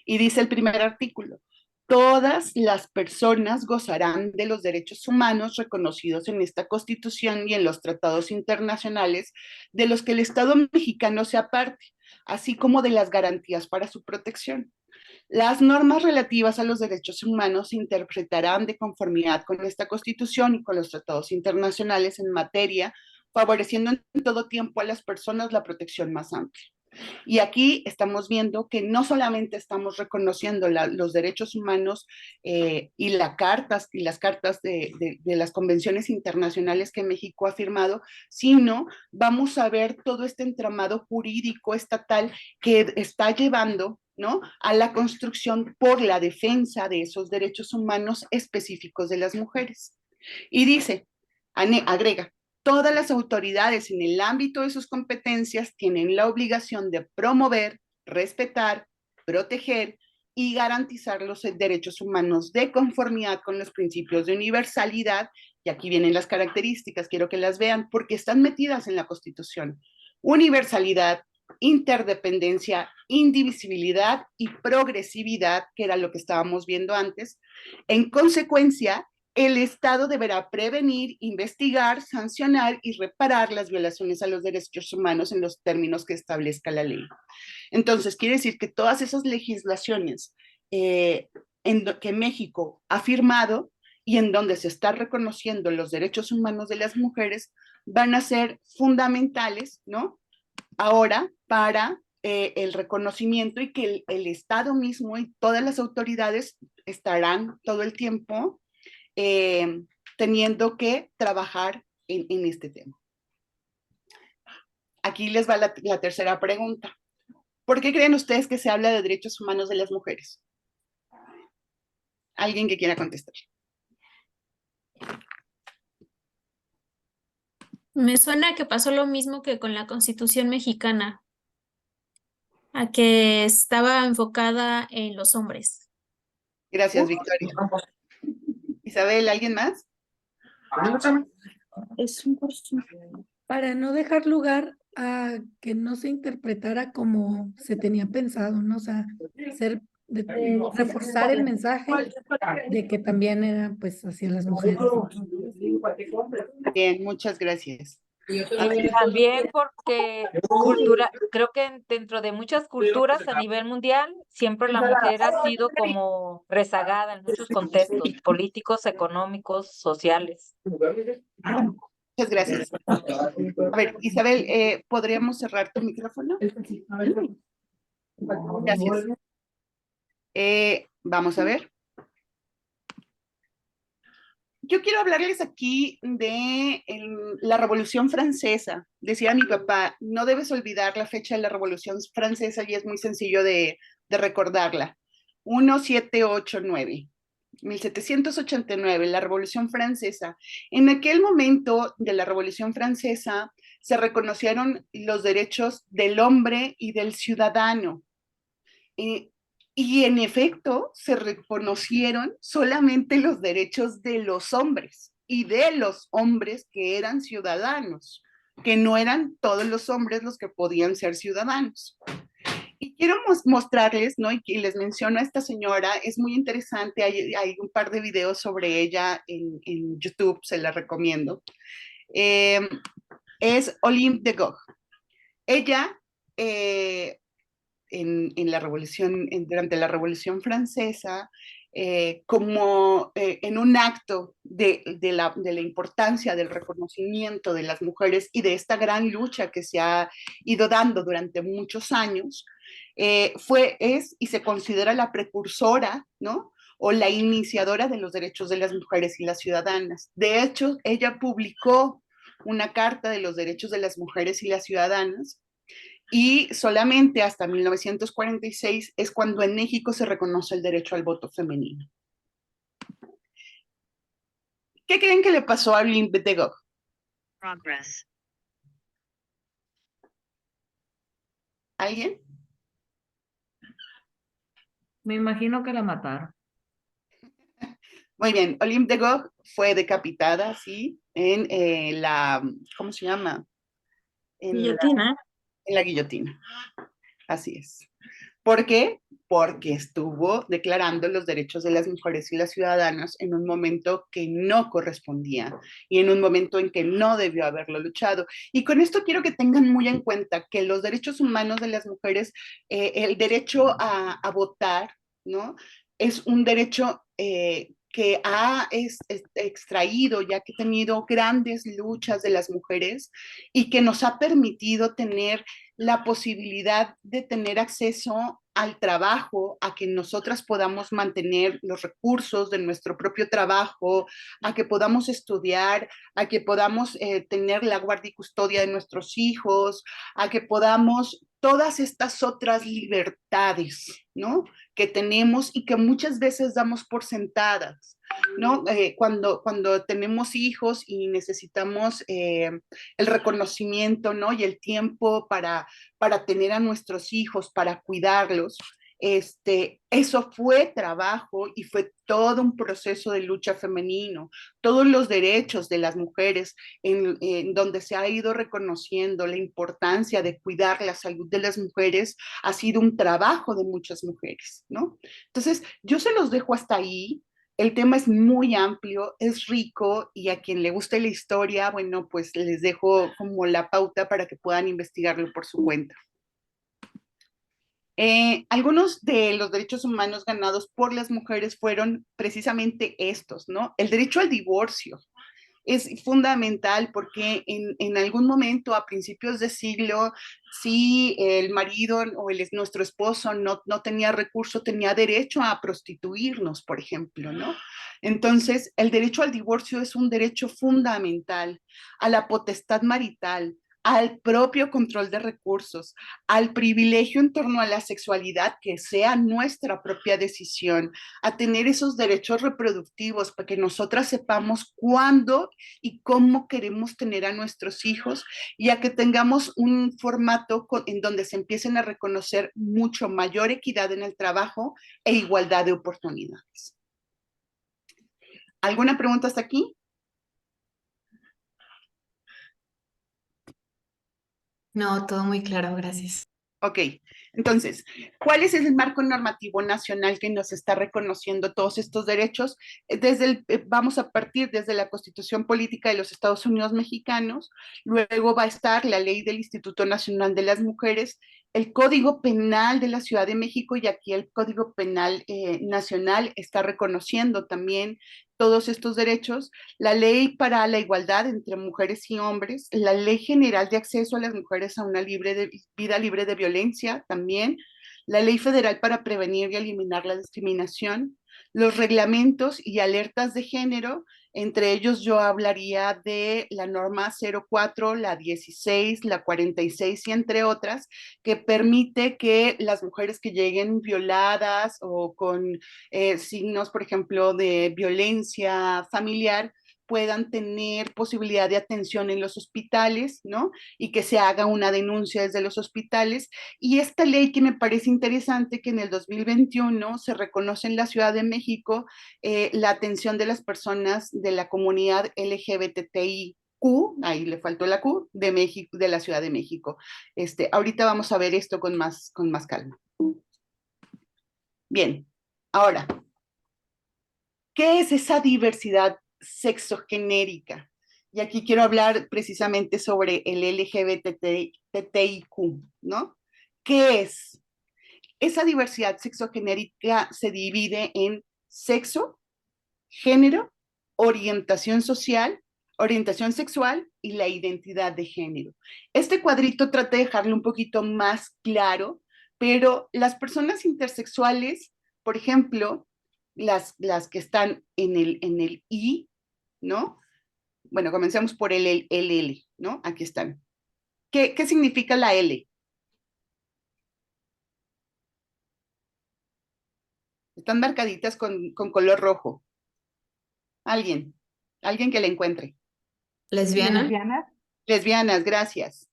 Y dice el primer artículo, todas las personas gozarán de los derechos humanos reconocidos en esta Constitución y en los tratados internacionales de los que el Estado mexicano sea parte, así como de las garantías para su protección. Las normas relativas a los derechos humanos se interpretarán de conformidad con esta Constitución y con los tratados internacionales en materia, favoreciendo en todo tiempo a las personas la protección más amplia. Y aquí estamos viendo que no solamente estamos reconociendo los derechos humanos y las cartas de las convenciones internacionales que México ha firmado, sino vamos a ver todo este entramado jurídico estatal que está llevando, ¿no?, a la construcción por la defensa de esos derechos humanos específicos de las mujeres. Y dice, agrega, todas las autoridades en el ámbito de sus competencias tienen la obligación de promover, respetar, proteger y garantizar los derechos humanos de conformidad con los principios de universalidad, y aquí vienen las características, quiero que las vean, porque están metidas en la Constitución. Universalidad, interdependencia, indivisibilidad y progresividad, que era lo que estábamos viendo antes. En consecuencia, el Estado deberá prevenir, investigar, sancionar y reparar las violaciones a los derechos humanos en los términos que establezca la ley. Entonces, quiere decir que todas esas legislaciones que México ha firmado y en donde se está reconociendo los derechos humanos de las mujeres van a ser fundamentales, ¿no?, ahora para el reconocimiento, y que el Estado mismo y todas las autoridades estarán todo el tiempo teniendo que trabajar en este tema. Aquí les va la tercera pregunta. ¿Por qué creen ustedes que se habla de derechos humanos de las mujeres? ¿Alguien que quiera contestar? Me suena que pasó lo mismo que con la Constitución mexicana, a que estaba enfocada en los hombres. Gracias, Victoria. Isabel, ¿alguien más? Para no dejar lugar a que no se interpretara como se tenía pensado, ¿no? O sea, reforzar el mensaje de que también era pues hacia las mujeres. Bien, muchas gracias. También porque creo que dentro de muchas culturas a nivel mundial, siempre la mujer ha sido como rezagada en muchos contextos políticos, económicos, sociales. Muchas gracias. A ver, Isabel, ¿podríamos cerrar tu micrófono? Gracias. Vamos a ver. yo quiero hablarles aquí de la Revolución Francesa. Decía mi papá, no debes olvidar la fecha de la Revolución Francesa y es muy sencillo de recordarla. 1789. 1789, la Revolución Francesa. En aquel momento de la Revolución Francesa se reconocieron los derechos del hombre y del ciudadano. Y en efecto, se reconocieron solamente los derechos de los hombres y de los hombres que eran ciudadanos, que no eran todos los hombres los que podían ser ciudadanos. Y quiero mostrarles, ¿no? Y les menciono a esta señora, es muy interesante, hay un par de videos sobre ella en YouTube, se la recomiendo. Es Olympe de Gaulle. Ella, en la revolución, durante la Revolución Francesa, en un acto de la importancia del reconocimiento de las mujeres y de esta gran lucha que se ha ido dando durante muchos años, es y se considera la precursora, ¿no? O la iniciadora de los derechos de las mujeres y las ciudadanas. De hecho, ella publicó una carta de los derechos de las mujeres y las ciudadanas, y solamente hasta 1946 es cuando en México se reconoce el derecho al voto femenino. ¿Qué creen que le pasó a Olympe de Gaulle? Progress. ¿Alguien? Me imagino que la mataron. Muy bien, Olympe de Gaulle fue decapitada, ¿sí? En ¿cómo se llama? Guillotina. En la guillotina. Así es. ¿Por qué? Porque estuvo declarando los derechos de las mujeres y las ciudadanas en un momento que no correspondía y en un momento en que no debió haberlo luchado. Y con esto quiero que tengan muy en cuenta que los derechos humanos de las mujeres, el derecho a votar, ¿no? Es un derecho que ha extraído, ya que ha tenido grandes luchas de las mujeres y que nos ha permitido tener la posibilidad de tener acceso al trabajo, a que nosotras podamos mantener los recursos de nuestro propio trabajo, a que podamos estudiar, a que podamos tener la guardia y custodia de nuestros hijos, a que podamos todas estas otras libertades, ¿no? Que tenemos y que muchas veces damos por sentadas, ¿no? Cuando tenemos hijos y necesitamos el reconocimiento, ¿no? Y el tiempo para tener a nuestros hijos, para cuidarlos, eso fue trabajo y fue todo un proceso de lucha femenino. Todos los derechos de las mujeres en donde se ha ido reconociendo la importancia de cuidar la salud de las mujeres ha sido un trabajo de muchas mujeres, ¿no? Entonces, yo se los dejo hasta ahí. El tema es muy amplio, es rico y a quien le guste la historia, bueno, pues les dejo como la pauta para que puedan investigarlo por su cuenta. Algunos de los derechos humanos ganados por las mujeres fueron precisamente estos, ¿no? El derecho al divorcio es fundamental porque en algún momento a principios de siglo, si el marido o nuestro esposo no tenía recurso, tenía derecho a prostituirnos, por ejemplo, ¿no? Entonces, el derecho al divorcio es un derecho fundamental, a la potestad marital, al propio control de recursos, al privilegio en torno a la sexualidad, que sea nuestra propia decisión, a tener esos derechos reproductivos para que nosotras sepamos cuándo y cómo queremos tener a nuestros hijos y a que tengamos un formato en donde se empiecen a reconocer mucho mayor equidad en el trabajo e igualdad de oportunidades. ¿Alguna pregunta hasta aquí? No, todo muy claro, gracias. Ok, entonces, ¿cuál es el marco normativo nacional que nos está reconociendo todos estos derechos? Vamos a partir desde la Constitución Política de los Estados Unidos Mexicanos, luego va a estar la ley del Instituto Nacional de las Mujeres, el Código Penal de la Ciudad de México y aquí el Código Penal Nacional está reconociendo también todos estos derechos, la ley para la igualdad entre mujeres y hombres, la ley general de acceso a las mujeres a una vida libre de violencia también, la Ley Federal para Prevenir y Eliminar la Discriminación, los reglamentos y alertas de género. Entre ellos yo hablaría de la norma 04, la 16, la 46 y entre otras, que permite que las mujeres que lleguen violadas o con signos, por ejemplo, de violencia familiar, puedan tener posibilidad de atención en los hospitales, ¿no? Y que se haga una denuncia desde los hospitales. Y esta ley que me parece interesante, que en el 2021 se reconoce en la Ciudad de México la atención de las personas de la comunidad LGBTIQ, ahí le faltó la Q, de México, de la Ciudad de México. Ahorita vamos a ver esto con más calma. Bien, ahora, ¿qué es esa diversidad sexogenérica? Y aquí quiero hablar precisamente sobre el LGBTIQ, ¿no? ¿Qué es? Esa diversidad sexogenérica se divide en sexo, género, orientación social, orientación sexual y la identidad de género. Este cuadrito trata de dejarlo un poquito más claro, pero las personas intersexuales, por ejemplo, las que están en el I, ¿no? Bueno, comencemos por el L, ¿no? Aquí están. ¿Qué significa la L? Están marcaditas con color rojo. ¿Alguien que la encuentre? ¿Lesbiana? Lesbianas, gracias.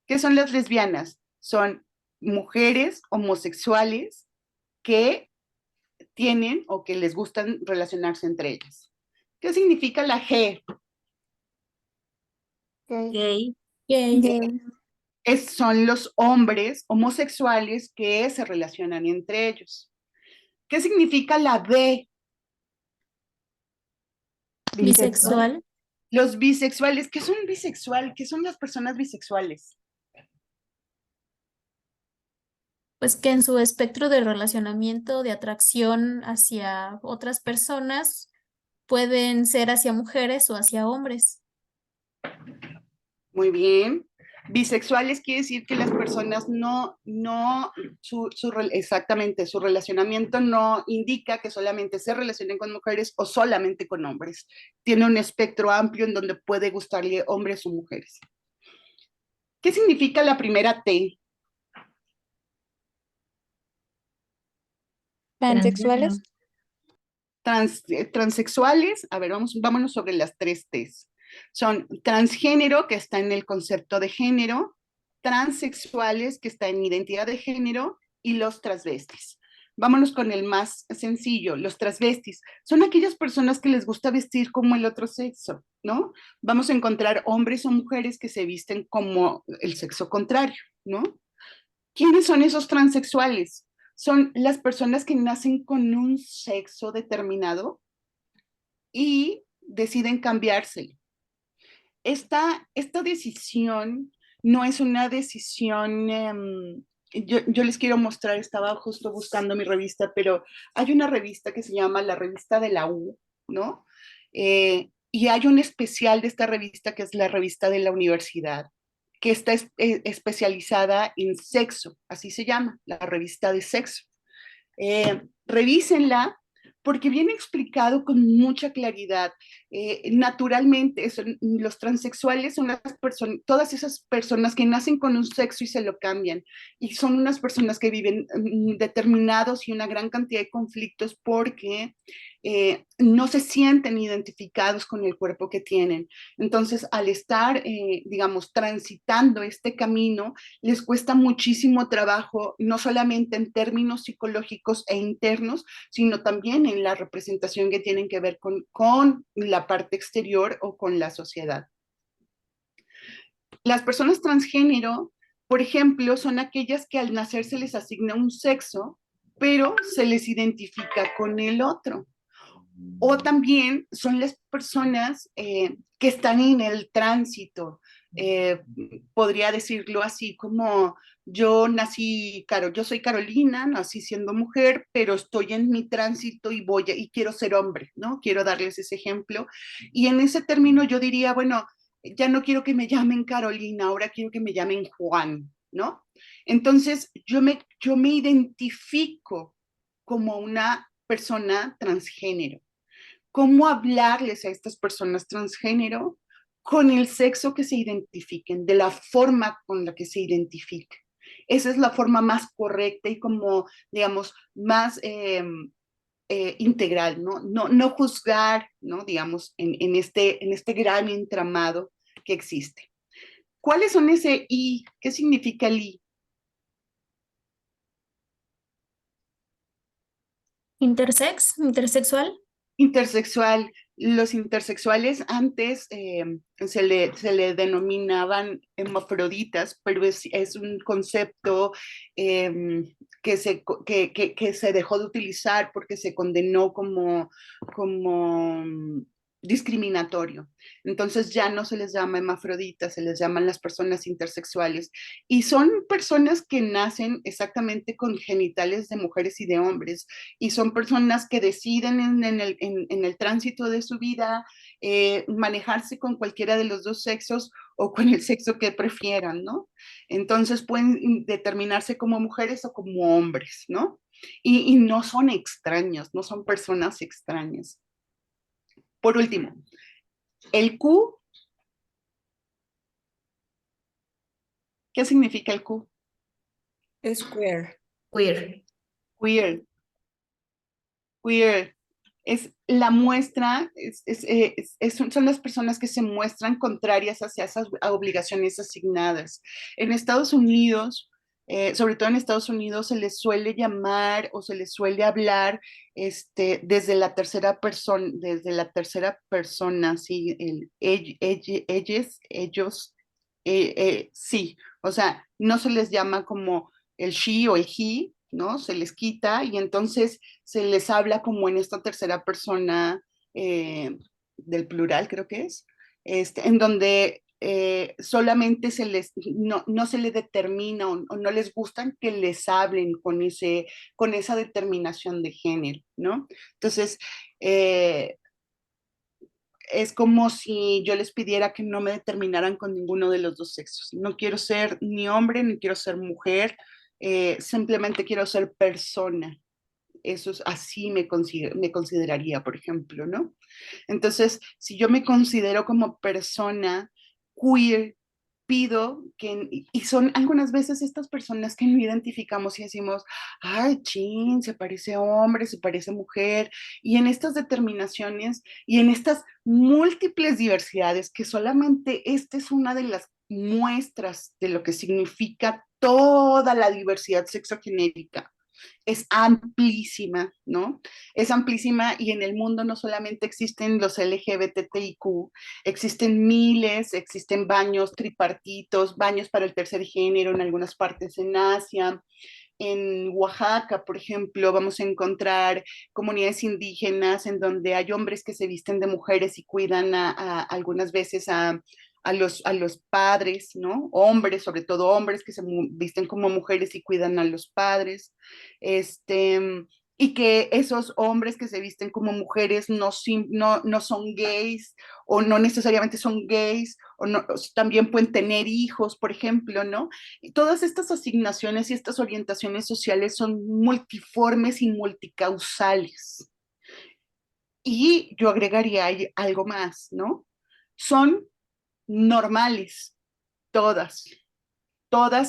¿Qué son las lesbianas? Son mujeres homosexuales que tienen o que les gustan relacionarse entre ellas. ¿Qué significa la G? Gay. Son los hombres homosexuales que se relacionan entre ellos. ¿Qué significa la B? Bisexual. Los bisexuales. ¿Qué son bisexual? ¿Qué son las personas bisexuales? Pues que en su espectro de relacionamiento, de atracción hacia otras personas, pueden ser hacia mujeres o hacia hombres. Muy bien. Bisexuales quiere decir que las personas exactamente, su relacionamiento no indica que solamente se relacionen con mujeres o solamente con hombres. Tiene un espectro amplio en donde puede gustarle hombres o mujeres. ¿Qué significa la primera T? Transexuales. Transexuales, a ver, vámonos sobre las 3 Ts. Son transgénero, que está en el concepto de género, transexuales, que está en identidad de género, y los transvestis. Vámonos con el más sencillo, los transvestis. Son aquellas personas que les gusta vestir como el otro sexo, ¿no? Vamos a encontrar hombres o mujeres que se visten como el sexo contrario, ¿no? ¿Quiénes son esos transexuales? Son las personas que nacen con un sexo determinado y deciden cambiárselo. Esta decisión no es una decisión, yo les quiero mostrar, estaba justo buscando mi revista, pero hay una revista que se llama la revista de la U, ¿no? Y hay un especial de esta revista que es la revista de la universidad, que está especializada en sexo, así se llama, la revista de sexo. Revísenla porque viene explicado con mucha claridad. Naturalmente, los transexuales son todas esas personas que nacen con un sexo y se lo cambian, y son unas personas que viven determinados y una gran cantidad de conflictos porque no se sienten identificados con el cuerpo que tienen. Entonces, al estar, digamos, transitando este camino, les cuesta muchísimo trabajo, no solamente en términos psicológicos e internos, sino también en la representación que tienen que ver con la parte exterior o con la sociedad. Las personas transgénero, por ejemplo, son aquellas que al nacer se les asigna un sexo, pero se les identifica con el otro. O también son las personas que están en el tránsito, podría decirlo así, como yo soy Carolina, nací siendo mujer, pero estoy en mi tránsito y quiero ser hombre, ¿no? Quiero darles ese ejemplo. Y en ese término yo diría, bueno, ya no quiero que me llamen Carolina, ahora quiero que me llamen Juan, ¿no? Entonces, yo me identifico como una persona transgénero. ¿Cómo hablarles a estas personas transgénero? Con el sexo que se identifiquen, de la forma con la que se identifiquen. Esa es la forma más correcta y como, digamos, más integral, ¿no? No juzgar, ¿no? Digamos, en este gran entramado que existe. ¿Cuáles son ese I? ¿Qué significa el I? Intersex, intersexual. Intersexual. Los intersexuales antes se le denominaban hermafroditas, pero es un concepto que se dejó de utilizar porque se condenó como discriminatorio. Entonces ya no se les llama hermafroditas, se les llaman las personas intersexuales. Y son personas que nacen exactamente con genitales de mujeres y de hombres. Y son personas que deciden en el tránsito de su vida manejarse con cualquiera de los dos sexos o con el sexo que prefieran, ¿no? Entonces pueden determinarse como mujeres o como hombres, ¿no? Y no son extraños, no son personas extrañas. Por último, el Q. ¿Qué significa el Q? Es queer. Queer. Queer. Queer. Es la muestra, son las personas que se muestran contrarias hacia esas obligaciones asignadas. En Estados Unidos, sobre todo en Estados Unidos, se les suele llamar o se les suele hablar desde la tercera persona, sí, ellos, sí, o sea, no se les llama como el she o el he, ¿no? Se les quita y entonces se les habla como en esta tercera persona del plural, creo que es, en donde solamente no se les determina o no les gustan que les hablen con esa determinación de género, ¿no? Entonces, es como si yo les pidiera que no me determinaran con ninguno de los dos sexos. No quiero ser ni hombre ni quiero ser mujer, simplemente quiero ser persona. Eso es, así me consideraría, por ejemplo, ¿no? Entonces, si yo me considero como persona queer, pido que, y son algunas veces estas personas que no identificamos y decimos, ay, chin, se parece hombre, se parece mujer, y en estas determinaciones y en estas múltiples diversidades, que solamente esta es una de las muestras de lo que significa toda la diversidad sexogenérica. Es amplísima, ¿no? Es amplísima y en el mundo no solamente existen los LGBTIQ, existen miles, existen baños tripartitos, baños para el tercer género en algunas partes en Asia. En Oaxaca, por ejemplo, vamos a encontrar comunidades indígenas en donde hay hombres que se visten de mujeres y cuidan algunas veces a los padres, ¿no? Hombres, sobre todo hombres que se visten como mujeres y cuidan a los padres. Y que esos hombres que se visten como mujeres no son gays o no necesariamente son gays o también pueden tener hijos, por ejemplo, ¿no? Y todas estas asignaciones y estas orientaciones sociales son multiformes y multicausales. Y yo agregaría algo más, ¿no? Son normales, todas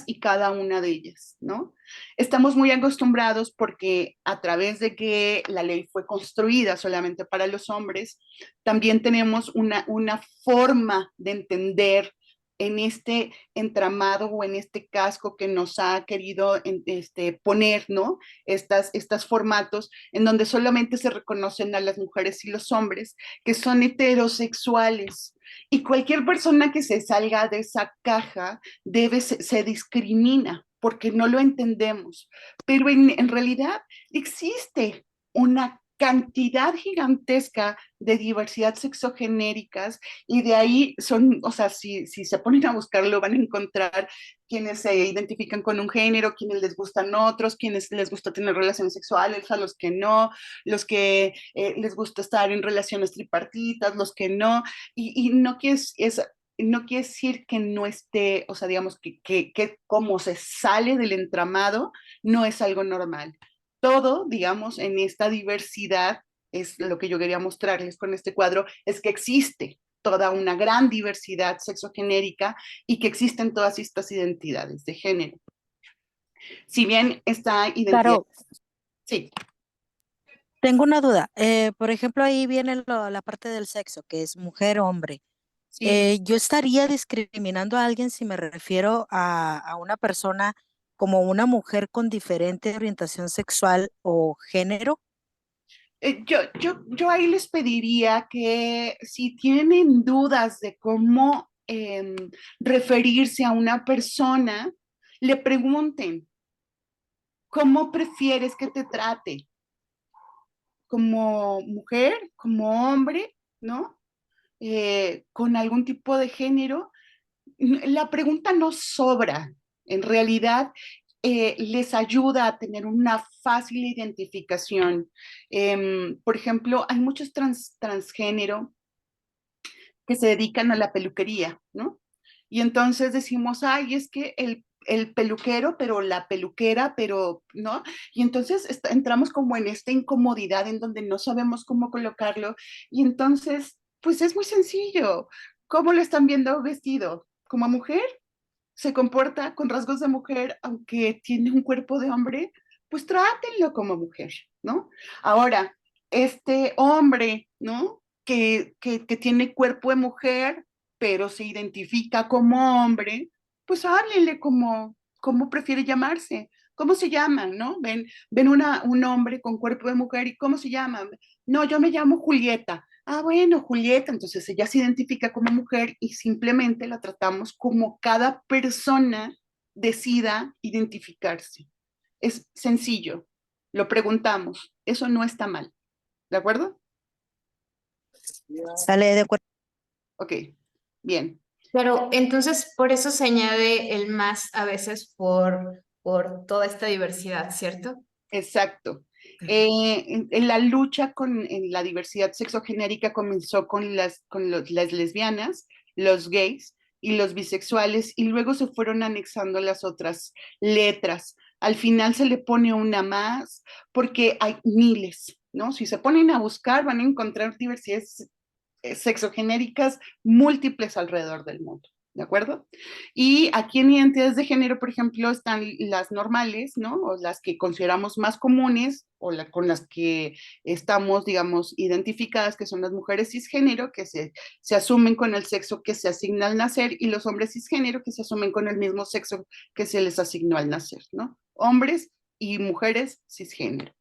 y cada una de ellas, ¿no? Estamos muy acostumbrados porque a través de que la ley fue construida solamente para los hombres, también tenemos una forma de entender en este entramado o en este casco que nos ha querido poner, ¿no? Estas formatos en donde solamente se reconocen a las mujeres y los hombres que son heterosexuales. Y cualquier persona que se salga de esa caja se discrimina porque no lo entendemos. Pero en realidad existe una cantidad gigantesca de diversidad sexogenéricas y de ahí son, o sea, si se ponen a buscarlo van a encontrar quienes se identifican con un género, quienes les gustan otros, quienes les gusta tener relaciones sexuales, a los que no, los que les gusta estar en relaciones tripartitas, los que no, y no que es no quiere decir que no esté, o sea, digamos que como se sale del entramado, no es algo normal. Todo, digamos, en esta diversidad, es lo que yo quería mostrarles con este cuadro, es que existe toda una gran diversidad sexogenérica y que existen todas estas identidades de género. Si bien esta identidad... Caro, Sí. tengo una duda. Por ejemplo, ahí viene la parte del sexo, que es mujer-hombre. Sí. ¿Yo estaría discriminando a alguien si me refiero a una persona como una mujer con diferente orientación sexual o género? Yo ahí les pediría que si tienen dudas de cómo referirse a una persona, le pregunten, ¿cómo prefieres que te trate? ¿Como mujer? ¿Como hombre? ¿No? ¿Con algún tipo de género? La pregunta no sobra. En realidad, les ayuda a tener una fácil identificación. Por ejemplo, hay muchos transgénero que se dedican a la peluquería, ¿no? Y entonces decimos, ay, es que el peluquero, pero la peluquera, pero, ¿no? Y entonces entramos como en esta incomodidad en donde no sabemos cómo colocarlo. Y entonces, pues es muy sencillo. ¿Cómo lo están viendo vestido? ¿Como mujer? ¿Se comporta con rasgos de mujer, aunque tiene un cuerpo de hombre? Pues trátenlo como mujer, ¿no? Ahora, este hombre, ¿no? Que tiene cuerpo de mujer, pero se identifica como hombre, pues háblenle como prefiere llamarse. ¿Cómo se llaman, no? Ven un hombre con cuerpo de mujer y ¿cómo se llama? No, yo me llamo Julieta. Ah, bueno, Julieta, entonces ella se identifica como mujer y simplemente la tratamos como cada persona decida identificarse. Es sencillo, lo preguntamos, eso no está mal, ¿de acuerdo? Sale de acuerdo. Ok, bien. Pero entonces por eso se añade el más a veces por toda esta diversidad, ¿cierto? Exacto. En la lucha en la diversidad sexogenérica comenzó con las lesbianas, los gays y los bisexuales, y luego se fueron anexando las otras letras. Al final se le pone una más porque hay miles, ¿no? Si se ponen a buscar, van a encontrar diversidades sexogenéricas múltiples alrededor del mundo. ¿De acuerdo? Y aquí en identidades de género, por ejemplo, están las normales, ¿no? O las que consideramos más comunes, o con las que estamos, digamos, identificadas, que son las mujeres cisgénero, que se asumen con el sexo que se asigna al nacer, y los hombres cisgénero, que se asumen con el mismo sexo que se les asignó al nacer, ¿no? Hombres y mujeres cisgénero.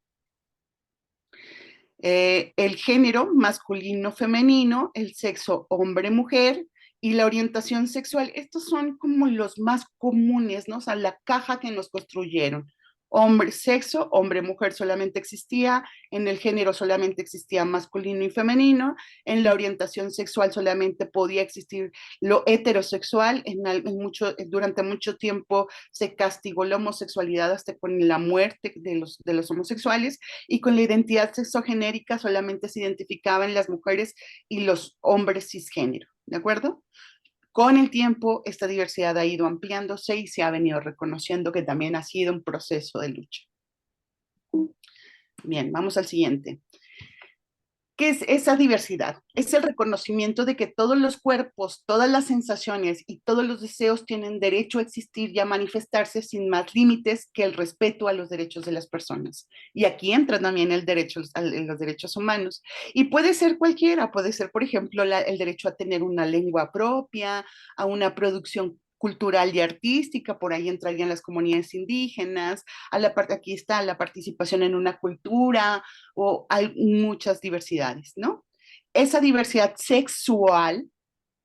El género masculino-femenino, el sexo hombre-mujer y la orientación sexual. Estos son como los más comunes, ¿no? O sea, la caja que nos construyeron. Sexo, hombre-mujer solamente existía, en el género solamente existía masculino y femenino, en la orientación sexual solamente podía existir lo heterosexual, durante mucho tiempo se castigó la homosexualidad hasta con la muerte de los homosexuales, y con la identidad sexogenérica solamente se identificaban las mujeres y los hombres cisgénero, ¿de acuerdo? Con el tiempo, esta diversidad ha ido ampliándose y se ha venido reconociendo que también ha sido un proceso de lucha. Bien, vamos al siguiente. ¿Qué es esa diversidad? Es el reconocimiento de que todos los cuerpos, todas las sensaciones y todos los deseos tienen derecho a existir y a manifestarse sin más límites que el respeto a los derechos de las personas. Y aquí entra también los derechos humanos. Y puede ser cualquiera, puede ser, por ejemplo, el derecho a tener una lengua propia, a una producción cultural y artística, por ahí entrarían las comunidades indígenas, aquí está la participación en una cultura, o hay muchas diversidades, ¿no? Esa diversidad sexual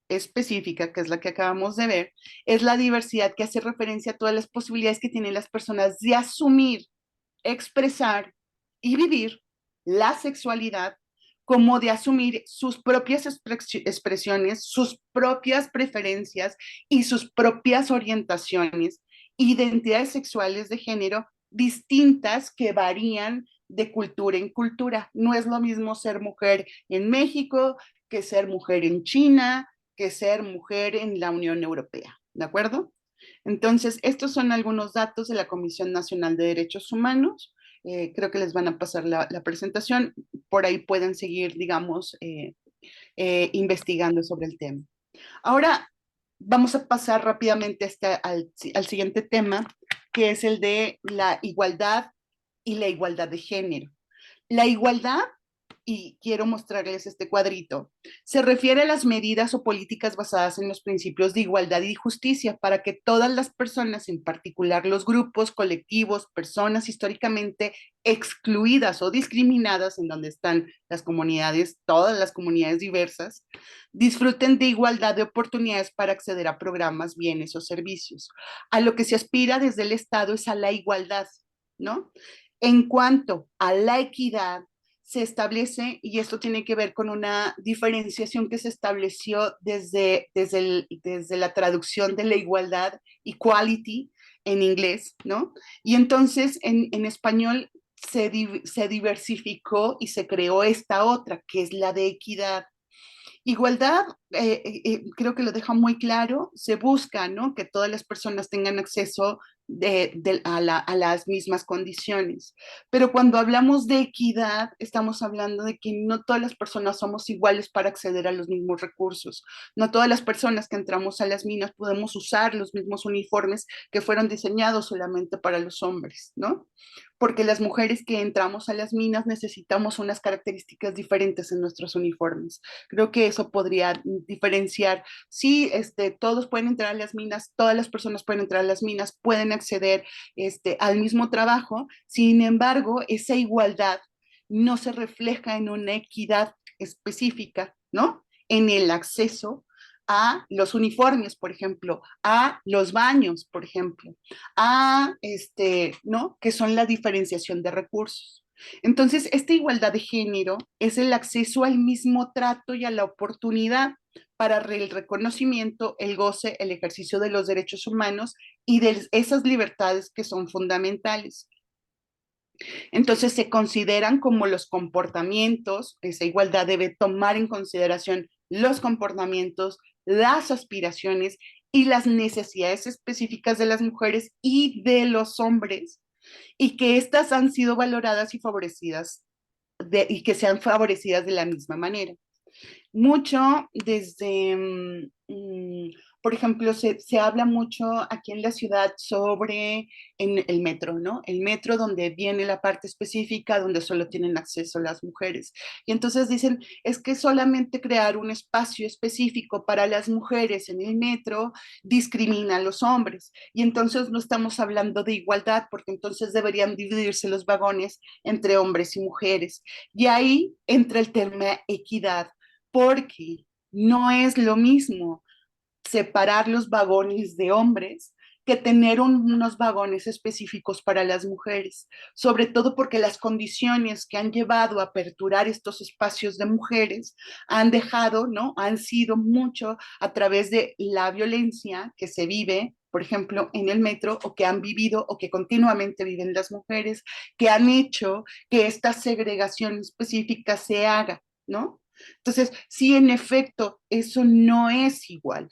específica, que es la que acabamos de ver, es la diversidad que hace referencia a todas las posibilidades que tienen las personas de asumir, expresar y vivir la sexualidad, como de asumir sus propias expresiones, sus propias preferencias y sus propias orientaciones, identidades sexuales de género distintas que varían de cultura en cultura. No es lo mismo ser mujer en México que ser mujer en China, que ser mujer en la Unión Europea, ¿de acuerdo? Entonces, estos son algunos datos de la Comisión Nacional de Derechos Humanos. Creo que les van a pasar la presentación. Por ahí pueden seguir, digamos, investigando sobre el tema. Ahora vamos a pasar rápidamente al siguiente tema, que es el de la igualdad y la igualdad de género. La igualdad, y quiero mostrarles este cuadrito, se refiere a las medidas o políticas basadas en los principios de igualdad y justicia para que todas las personas, en particular los grupos, colectivos, personas históricamente excluidas o discriminadas, en donde están las comunidades, todas las comunidades diversas, disfruten de igualdad de oportunidades para acceder a programas, bienes o servicios. A lo que se aspira desde el Estado es a la igualdad, ¿no? En cuanto a la equidad, se establece, y esto tiene que ver con una diferenciación que se estableció desde la traducción de la igualdad, equality, en inglés, ¿no? Y entonces en español se diversificó y se creó esta otra, que es la de equidad. Igualdad, creo que lo deja muy claro, se busca, ¿no?, que todas las personas tengan acceso a las mismas condiciones. Pero cuando hablamos de equidad, estamos hablando de que no todas las personas somos iguales para acceder a los mismos recursos. No todas las personas que entramos a las minas podemos usar los mismos uniformes que fueron diseñados solamente para los hombres, ¿no? Porque las mujeres que entramos a las minas necesitamos unas características diferentes en nuestros uniformes. Creo que eso podría diferenciar. Sí, todos pueden entrar a las minas, todas las personas pueden entrar a las minas, pueden acceder al mismo trabajo. Sin embargo, esa igualdad no se refleja en una equidad específica, ¿no?, en el acceso a los uniformes, por ejemplo, a los baños, por ejemplo, ¿no?, que son la diferenciación de recursos. Entonces, esta igualdad de género es el acceso al mismo trato y a la oportunidad para el reconocimiento, el goce, el ejercicio de los derechos humanos y de esas libertades que son fundamentales. Entonces se consideran como los comportamientos, esa igualdad debe tomar en consideración los comportamientos, las aspiraciones y las necesidades específicas de las mujeres y de los hombres, y que éstas han sido valoradas y favorecidas, y que sean favorecidas de la misma manera. Mucho desde, por ejemplo, se habla mucho aquí en la ciudad sobre el metro, ¿no? El metro donde viene la parte específica donde solo tienen acceso las mujeres. Y entonces dicen, es que solamente crear un espacio específico para las mujeres en el metro discrimina a los hombres. Y entonces no estamos hablando de igualdad, porque entonces deberían dividirse los vagones entre hombres y mujeres. Y ahí entra el tema equidad, porque no es lo mismo separar los vagones de hombres que tener unos vagones específicos para las mujeres, sobre todo porque las condiciones que han llevado a aperturar estos espacios de mujeres han dejado, ¿no?, han sido mucho a través de la violencia que se vive, por ejemplo, en el metro, o que han vivido o que continuamente viven las mujeres, que han hecho que esta segregación específica se haga, ¿no? Entonces, sí, en efecto, eso no es igual,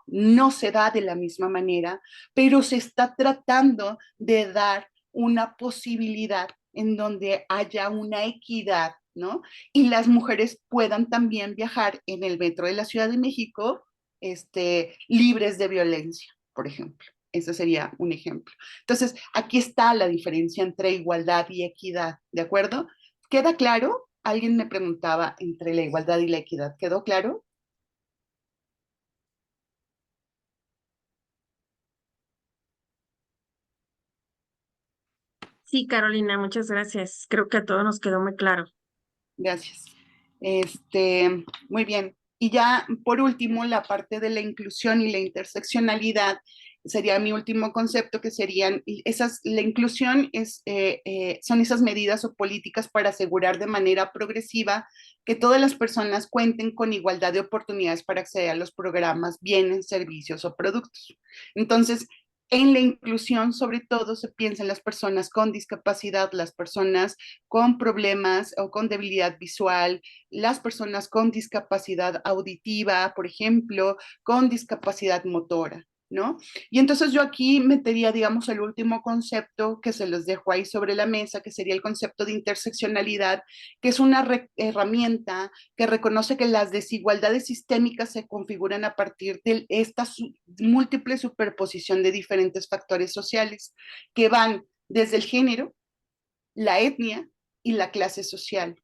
no se da de la misma manera, pero se está tratando de dar una posibilidad en donde haya una equidad, ¿no? Y las mujeres puedan también viajar en el metro de la Ciudad de México, libres de violencia, por ejemplo. Ese sería un ejemplo. Entonces, aquí está la diferencia entre igualdad y equidad, ¿de acuerdo? ¿Queda claro? Alguien me preguntaba entre la igualdad y la equidad. ¿Quedó claro? Sí, Carolina, muchas gracias. Creo que a todos nos quedó muy claro. Gracias. Muy bien. Y ya por último, la parte de la inclusión y la interseccionalidad sería mi último concepto, que serían la inclusión son esas medidas o políticas para asegurar de manera progresiva que todas las personas cuenten con igualdad de oportunidades para acceder a los programas, bienes, servicios o productos. Entonces, En la inclusión, sobre todo, se piensa en las personas con discapacidad, las personas con problemas o con debilidad visual, las personas con discapacidad auditiva, por ejemplo, con discapacidad motora, ¿no? Y entonces yo aquí metería, digamos, el último concepto que se los dejo ahí sobre la mesa, que sería el concepto de interseccionalidad, que es una herramienta que reconoce que las desigualdades sistémicas se configuran a partir de esta múltiple superposición de diferentes factores sociales que van desde el género, la etnia y la clase social.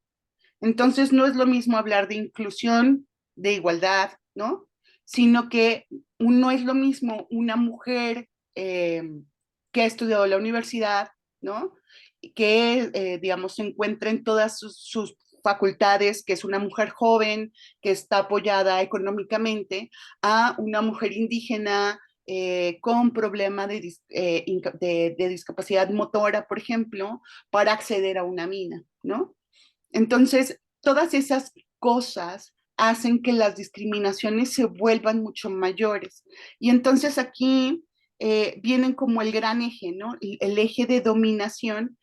Entonces no es lo mismo hablar de inclusión, de igualdad, ¿no? Sino que no es lo mismo una mujer que ha estudiado en la universidad, ¿no? Que, digamos, se encuentra en todas sus facultades, que es una mujer joven, que está apoyada económicamente, a una mujer indígena con problema de discapacidad motora, por ejemplo, para acceder a una mina, ¿no? Entonces, todas esas cosas hacen que las discriminaciones se vuelvan mucho mayores. Y entonces aquí vienen como el gran eje, ¿no? El eje de dominación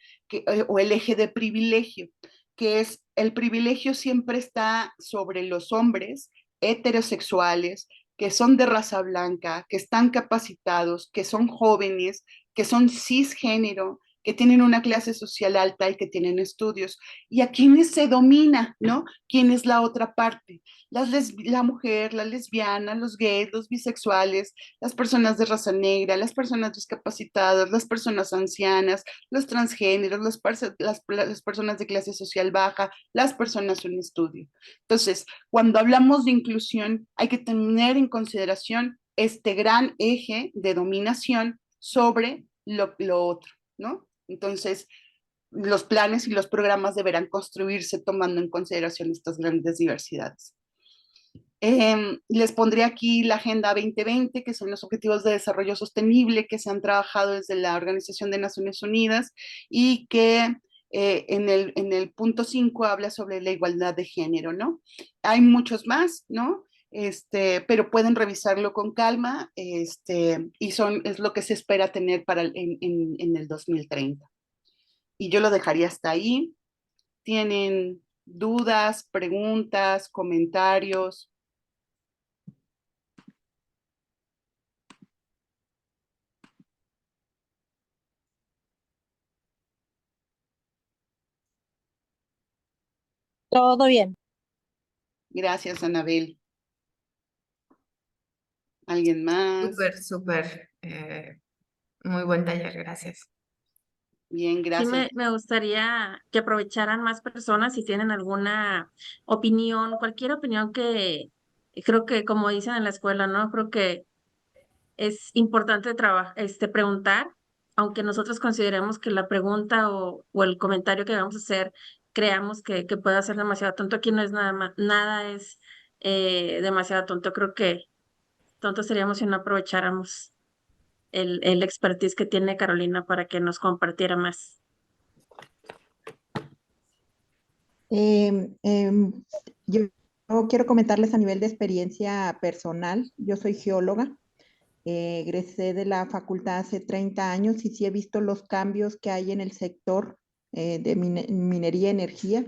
o el eje de privilegio, que es el privilegio siempre está sobre los hombres heterosexuales, que son de raza blanca, que están capacitados, que son jóvenes, que son cisgénero, que tienen una clase social alta y que tienen estudios. ¿Y a quiénes se domina, no? ¿Quién es la otra parte? La mujer, la lesbiana, los gays, los bisexuales, las personas de raza negra, las personas discapacitadas, las personas ancianas, los transgéneros, las personas de clase social baja, las personas en estudio. Entonces, cuando hablamos de inclusión, hay que tener en consideración este gran eje de dominación sobre lo otro, ¿no? Entonces, los planes y los programas deberán construirse tomando en consideración estas grandes diversidades. Les pondré aquí la Agenda 2020, que son los Objetivos de Desarrollo Sostenible que se han trabajado desde la Organización de Naciones Unidas y que en el punto 5 habla sobre la igualdad de género, ¿no? Hay muchos más, ¿no? Pero pueden revisarlo con calma y es lo que se espera tener en el 2030. Y yo lo dejaría hasta ahí. ¿Tienen dudas, preguntas, comentarios? Todo bien. Gracias, Anabel. ¿Alguien más? Súper, muy buen taller, gracias. Bien, Sí, gracias. me gustaría que aprovecharan más personas si tienen alguna opinión, cualquier opinión que creo que, como dicen en la escuela, ¿no? Creo que es importante preguntar, aunque nosotros consideremos que la pregunta o el comentario que vamos a hacer creamos que pueda ser demasiado tonto. Aquí no es nada es demasiado tonto. Creo que tonto seríamos si no aprovecháramos el expertise que tiene Carolina para que nos compartiera más. Yo quiero comentarles a nivel de experiencia personal. Yo soy geóloga, egresé de la facultad hace 30 años y sí he visto los cambios que hay en el sector de minería y energía,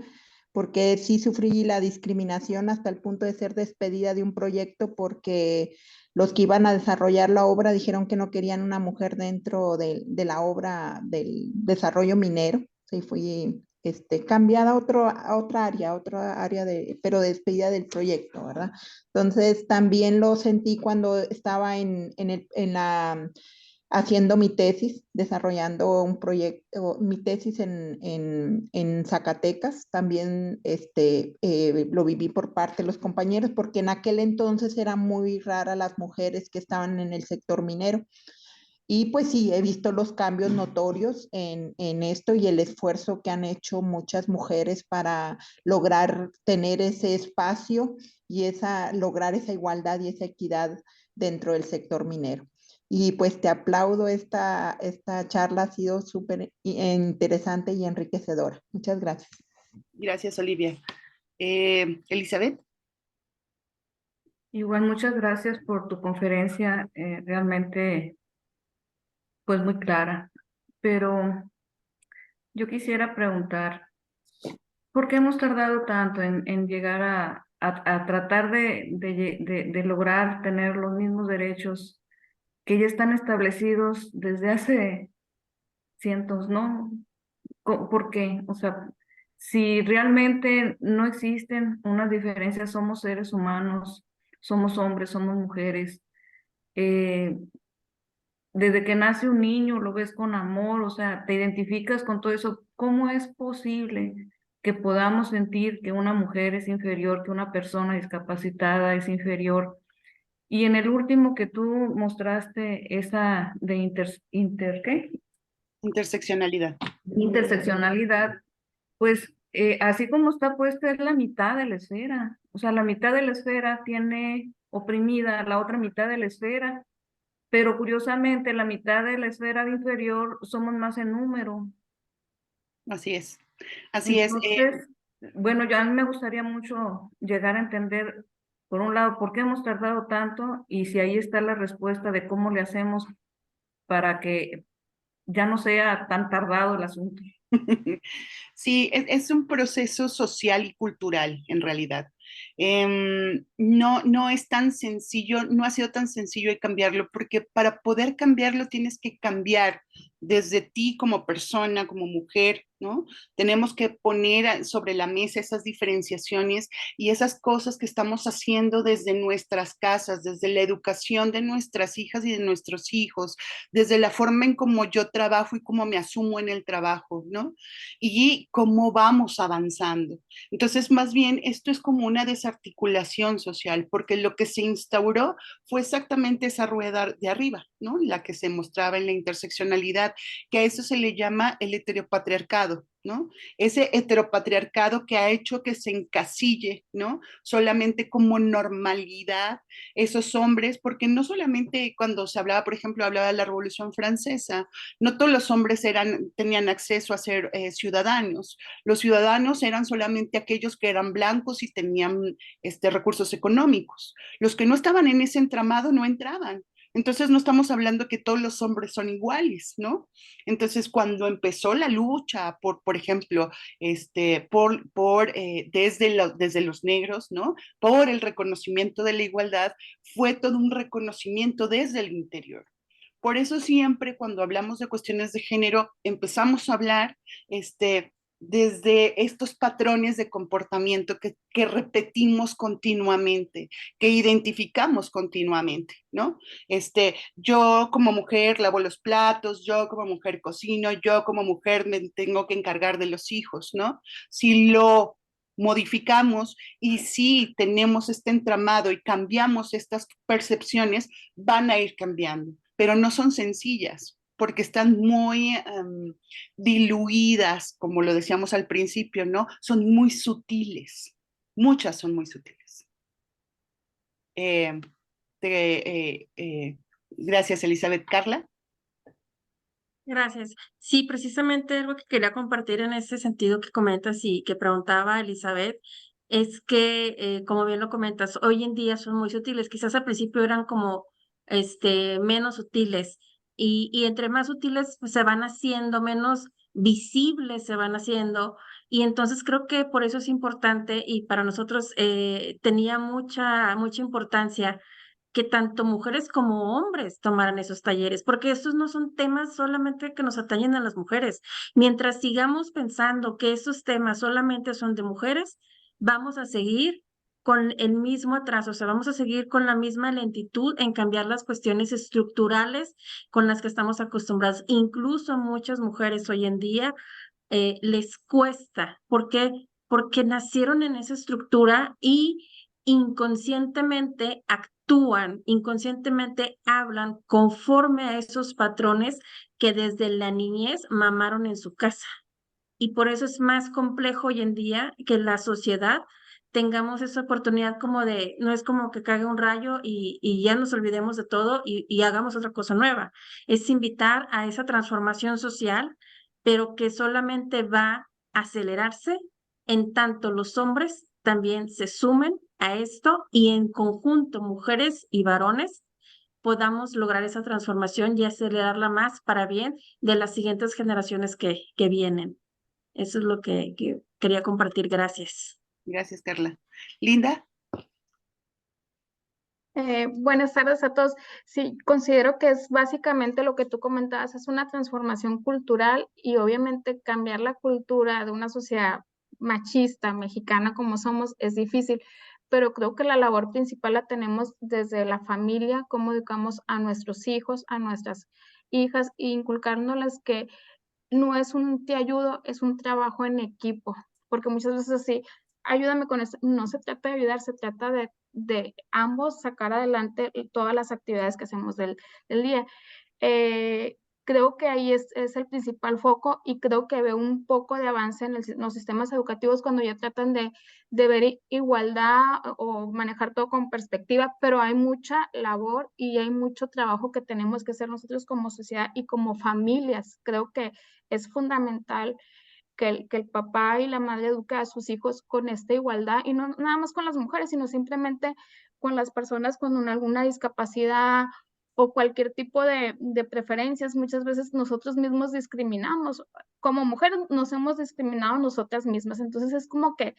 porque sí sufrí la discriminación hasta el punto de ser despedida de un proyecto porque los que iban a desarrollar la obra dijeron que no querían una mujer dentro de la obra del desarrollo minero. Sí, fui cambiada a otra área pero despedida del proyecto, ¿verdad? Entonces también lo sentí cuando estaba haciendo mi tesis, desarrollando un proyecto, mi tesis en Zacatecas, también lo viví por parte de los compañeros, porque en aquel entonces eran muy raras las mujeres que estaban en el sector minero. Y pues sí, he visto los cambios notorios en esto y el esfuerzo que han hecho muchas mujeres para lograr tener ese espacio y lograr esa igualdad y esa equidad dentro del sector minero. Y pues te aplaudo, esta charla ha sido súper interesante y enriquecedora. Muchas gracias. Gracias, Olivia. Elizabeth. Igual, muchas gracias por tu conferencia. Realmente pues muy clara, pero yo quisiera preguntar, ¿por qué hemos tardado tanto en llegar a tratar de lograr tener los mismos derechos que ya están establecidos desde hace cientos, ¿no? ¿Por qué? O sea, si realmente no existen unas diferencias, somos seres humanos, somos hombres, somos mujeres. eh, Desde que nace un niño lo ves con amor, o sea, te identificas con todo eso. ¿Cómo es posible que podamos sentir que una mujer es inferior, que una persona discapacitada es inferior? Y en el último que tú mostraste, esa de ¿qué? Interseccionalidad. Interseccionalidad, pues así como está puesta es la mitad de la esfera. O sea, la mitad de la esfera tiene oprimida la otra mitad de la esfera, pero curiosamente la mitad de la esfera inferior somos más en número. Así es, así es. Entonces, bueno, yo a mí me gustaría mucho llegar a entender, por un lado, por qué hemos tardado tanto y si ahí está la respuesta de cómo le hacemos para que ya no sea tan tardado el asunto. Sí, es un proceso social y cultural en realidad. No es tan sencillo, no ha sido tan sencillo de cambiarlo, porque para poder cambiarlo tienes que cambiar desde ti como persona, como mujer, ¿no? Tenemos que poner sobre la mesa esas diferenciaciones y esas cosas que estamos haciendo desde nuestras casas, desde la educación de nuestras hijas y de nuestros hijos, desde la forma en cómo yo trabajo y cómo me asumo en el trabajo, ¿no? Y cómo vamos avanzando. Entonces, más bien, esto es como una desarticulación social, porque lo que se instauró fue exactamente esa rueda de arriba, ¿no? La que se mostraba en la interseccionalidad, que a eso se le llama el heteropatriarcado, ¿no? Ese heteropatriarcado que ha hecho que se encasille, ¿no? Solamente como normalidad esos hombres, porque no solamente cuando se hablaba, por ejemplo, hablaba de la Revolución Francesa, no todos los hombres tenían acceso a ser ciudadanos. Los ciudadanos eran solamente aquellos que eran blancos y tenían recursos económicos. Los que no estaban en ese entramado no entraban. Entonces no estamos hablando que todos los hombres son iguales, ¿no? Entonces cuando empezó la lucha por ejemplo, desde los negros, ¿no? Por el reconocimiento de la igualdad, fue todo un reconocimiento desde el interior. Por eso siempre cuando hablamos de cuestiones de género, empezamos a hablar desde estos patrones de comportamiento que repetimos continuamente, que identificamos continuamente, ¿no? Yo como mujer lavo los platos, yo como mujer cocino, yo como mujer me tengo que encargar de los hijos, ¿no? Si lo modificamos y si tenemos este entramado y cambiamos estas percepciones, van a ir cambiando, pero no son sencillas porque están muy diluidas, como lo decíamos al principio, ¿no? Son muy sutiles, muchas son muy sutiles. Gracias, Elizabeth. Carla. Gracias. Sí, precisamente algo que quería compartir en ese sentido que comentas y que preguntaba Elizabeth, es que, como bien lo comentas, hoy en día son muy sutiles. Quizás al principio eran como menos sutiles y entre más sutiles pues, se van haciendo, menos visibles se van haciendo. Y entonces creo que por eso es importante y para nosotros tenía mucha importancia que tanto mujeres como hombres tomaran esos talleres, porque estos no son temas solamente que nos atañen a las mujeres. Mientras sigamos pensando que esos temas solamente son de mujeres, vamos a seguir con el mismo atraso, o sea, vamos a seguir con la misma lentitud en cambiar las cuestiones estructurales con las que estamos acostumbrados. Incluso a muchas mujeres hoy en día les cuesta. ¿Por qué? Porque nacieron en esa estructura y inconscientemente actúan, inconscientemente hablan conforme a esos patrones que desde la niñez mamaron en su casa. Y por eso es más complejo hoy en día que la sociedad tengamos esa oportunidad como de, no es como que caiga un rayo y ya nos olvidemos de todo y hagamos otra cosa nueva. Es invitar a esa transformación social, pero que solamente va a acelerarse en tanto los hombres también se sumen a esto y en conjunto, mujeres y varones, podamos lograr esa transformación y acelerarla más para bien de las siguientes generaciones que vienen. Eso es lo que quería compartir. Gracias. Gracias, Carla. Linda. Buenas tardes a todos. Sí, considero que es básicamente lo que tú comentabas, es una transformación cultural y obviamente cambiar la cultura de una sociedad machista, mexicana como somos, es difícil, pero creo que la labor principal la tenemos desde la familia, cómo educamos a nuestros hijos, a nuestras hijas, e inculcándoles que no es un te ayudo, es un trabajo en equipo, porque muchas veces sí, ayúdame con esto, no se trata de ayudar, se trata de ambos sacar adelante todas las actividades que hacemos del día. Creo que ahí es el principal foco y creo que veo un poco de avance en los sistemas educativos cuando ya tratan de ver igualdad o manejar todo con perspectiva, pero hay mucha labor y hay mucho trabajo que tenemos que hacer nosotros como sociedad y como familias. Creo que es fundamental que el papá y la madre eduquen a sus hijos con esta igualdad y no nada más con las mujeres, sino simplemente con las personas con alguna discapacidad o cualquier tipo de preferencias. Muchas veces nosotros mismos discriminamos. Como mujeres nos hemos discriminado nosotras mismas. Entonces es como que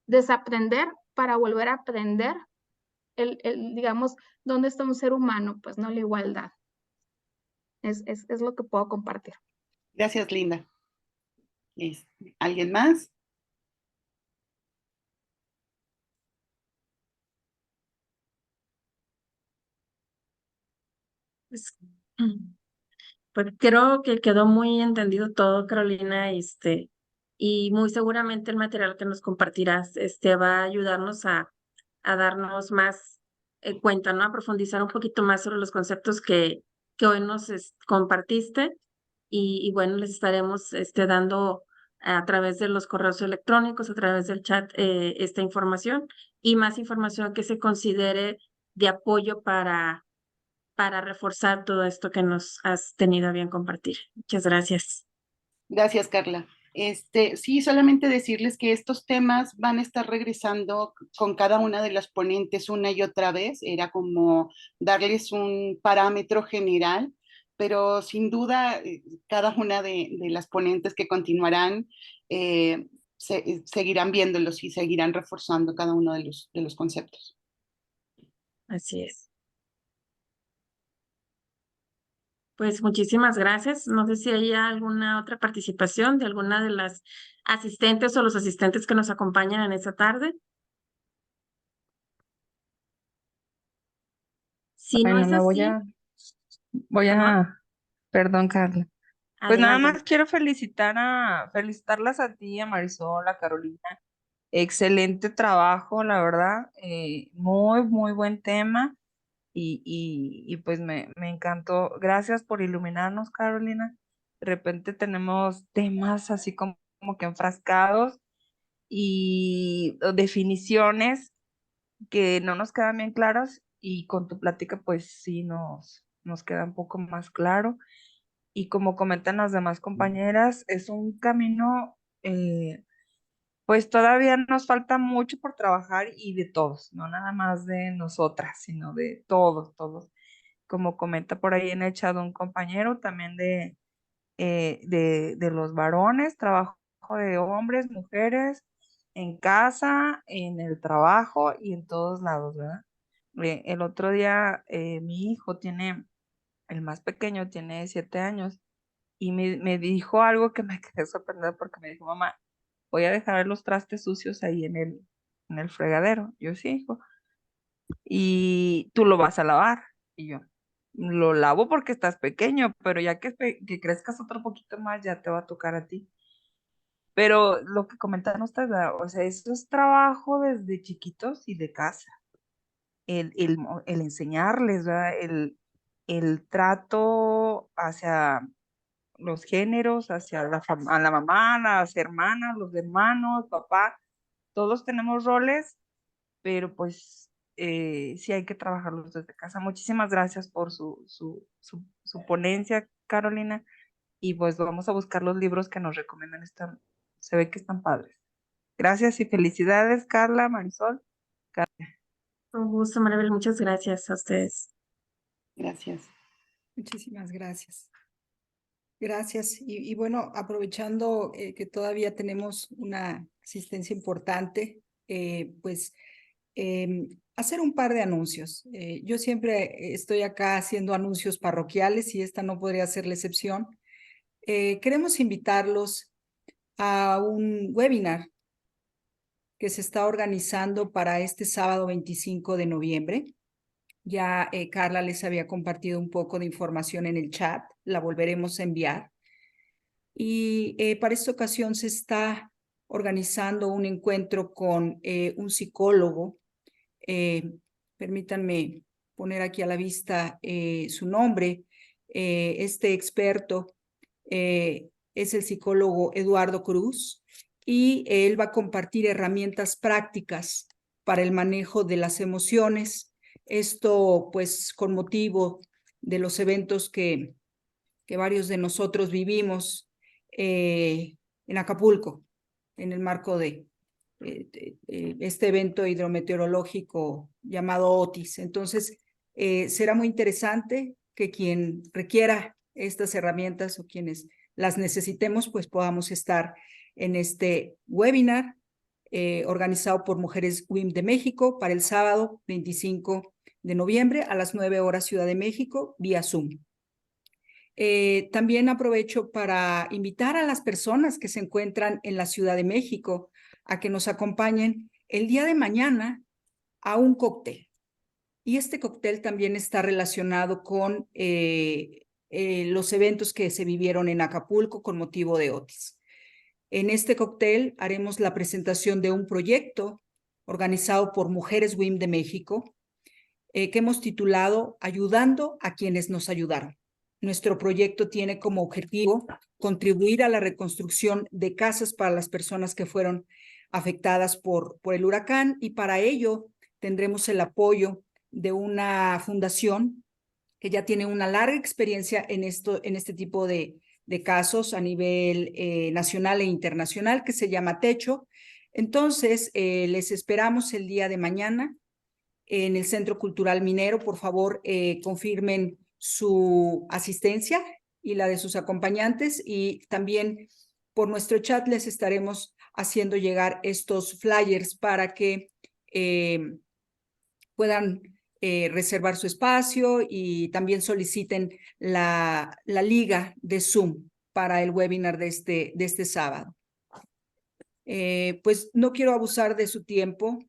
desaprender para volver a aprender digamos, dónde está un ser humano, pues no la igualdad. Es lo que puedo compartir. Gracias, Linda. ¿Alguien más? Pues creo que quedó muy entendido todo, Carolina, y muy seguramente el material que nos compartirás, va a ayudarnos a darnos más cuenta, ¿no? A profundizar un poquito más sobre los conceptos que hoy nos compartiste y bueno, les estaremos dando a través de los correos electrónicos, a través del chat, esta información y más información que se considere de apoyo para reforzar todo esto que nos has tenido a bien compartir. Muchas gracias. Gracias, Carla. Sí, solamente decirles que estos temas van a estar regresando con cada una de las ponentes una y otra vez. Era como darles un parámetro general, pero sin duda cada una de las ponentes que continuarán seguirán viéndolos y seguirán reforzando cada uno de los conceptos. Así es. Pues muchísimas gracias. No sé si hay alguna otra participación de alguna de las asistentes o los asistentes que nos acompañan en esta tarde. Si no Bueno, es la así, perdón, Carla. Pues nada adelante. más quiero felicitarlas a ti, a Marisol, a Carolina. Excelente trabajo, la verdad. Muy, muy buen tema. Y pues me encantó. Gracias por iluminarnos, Carolina. De repente tenemos temas así como que enfrascados y definiciones que no nos quedan bien claras y con tu plática pues sí nos queda un poco más claro. Y como comentan las demás compañeras, es un camino, pues todavía nos falta mucho por trabajar y de todos, no nada más de nosotras, sino de todos. Como comenta por ahí en el chat un compañero, también de los varones, trabajo de hombres, mujeres, en casa, en el trabajo y en todos lados, ¿verdad? El otro día mi hijo el más pequeño tiene 7 años y me dijo algo que me quedé sorprendida porque me dijo, mamá, voy a dejar los trastes sucios ahí en el fregadero. Yo sí, hijo. Y tú lo vas a lavar. Y yo, lo lavo porque estás pequeño, pero ya que crezcas otro poquito más, ya te va a tocar a ti. Pero lo que comentan ustedes, ¿verdad? O sea, eso es trabajo desde chiquitos y de casa. El enseñarles, ¿verdad? El trato hacia los géneros, hacia a la mamá, las hermanas, los hermanos, papá, todos tenemos roles, pero pues sí hay que trabajarlos desde casa. Muchísimas gracias por su ponencia, Carolina, y pues vamos a buscar los libros que nos recomiendan. Se ve que están padres. Gracias y felicidades, Carla, Marisol. Un gusto, Maribel. Muchas gracias a ustedes. Gracias. Muchísimas gracias. Gracias. Y bueno, aprovechando que todavía tenemos una asistencia importante, pues hacer un par de anuncios. Yo siempre estoy acá haciendo anuncios parroquiales y esta no podría ser la excepción. Queremos invitarlos a un webinar que se está organizando para este sábado 25 de noviembre. Ya Carla les había compartido un poco de información en el chat, la volveremos a enviar. Y para esta ocasión se está organizando un encuentro con un psicólogo. Permítanme poner aquí a la vista su nombre. Este experto es el psicólogo Eduardo Cruz y él va a compartir herramientas prácticas para el manejo de las emociones. Esto pues con motivo de los eventos que varios de nosotros vivimos en Acapulco, en el marco de este evento hidrometeorológico llamado Otis. Entonces, será muy interesante que quien requiera estas herramientas o quienes las necesitemos, pues podamos estar en este webinar organizado por Mujeres WIM de México para el sábado 25 de noviembre a las 9 horas Ciudad de México vía Zoom. También aprovecho para invitar a las personas que se encuentran en la Ciudad de México a que nos acompañen el día de mañana a un cóctel. Y este cóctel también está relacionado con los eventos que se vivieron en Acapulco con motivo de Otis. En este cóctel haremos la presentación de un proyecto organizado por Mujeres WIM de México que hemos titulado Ayudando a quienes nos ayudaron. Nuestro proyecto tiene como objetivo contribuir a la reconstrucción de casas para las personas que fueron afectadas por el huracán y para ello tendremos el apoyo de una fundación que ya tiene una larga experiencia en este tipo de casos a nivel nacional e internacional que se llama Techo. Entonces, les esperamos el día de mañana en el Centro Cultural Minero. Por favor, confirmen su asistencia y la de sus acompañantes y también por nuestro chat les estaremos haciendo llegar estos flyers para que puedan reservar su espacio y también soliciten la liga de Zoom para el webinar de este sábado. Pues no quiero abusar de su tiempo.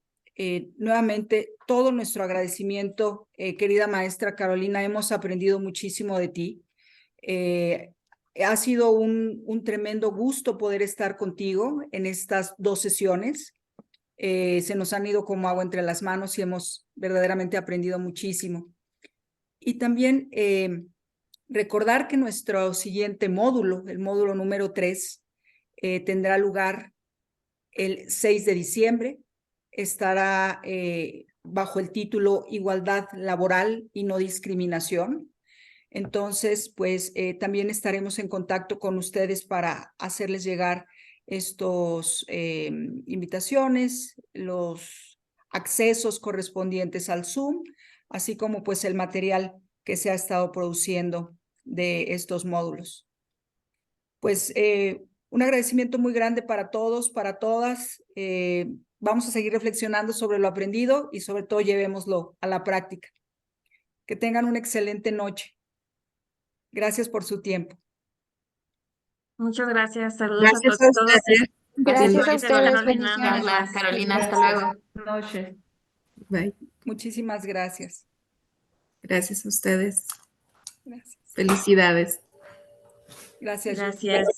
Nuevamente, todo nuestro agradecimiento, querida maestra Carolina, hemos aprendido muchísimo de ti. Ha sido un tremendo gusto poder estar contigo en estas 2 sesiones. Se nos han ido como agua entre las manos y hemos verdaderamente aprendido muchísimo. Y también recordar que nuestro siguiente módulo, el módulo número 3, tendrá lugar el 6 de diciembre. Estará bajo el título Igualdad Laboral y No Discriminación. Entonces, pues también estaremos en contacto con ustedes para hacerles llegar estos invitaciones, los accesos correspondientes al Zoom, así como pues el material que se ha estado produciendo de estos módulos. Pues un agradecimiento muy grande para todos, para todas. Vamos a seguir reflexionando sobre lo aprendido y sobre todo llevémoslo a la práctica. Que tengan una excelente noche. Gracias por su tiempo. Muchas gracias. Saludos Gracias a todos. Gracias a ustedes. Carolina. Carla, Carolina, hasta luego. Buenas noches. Bye. Muchísimas gracias. Gracias a ustedes. Gracias. Felicidades. Gracias. Gracias.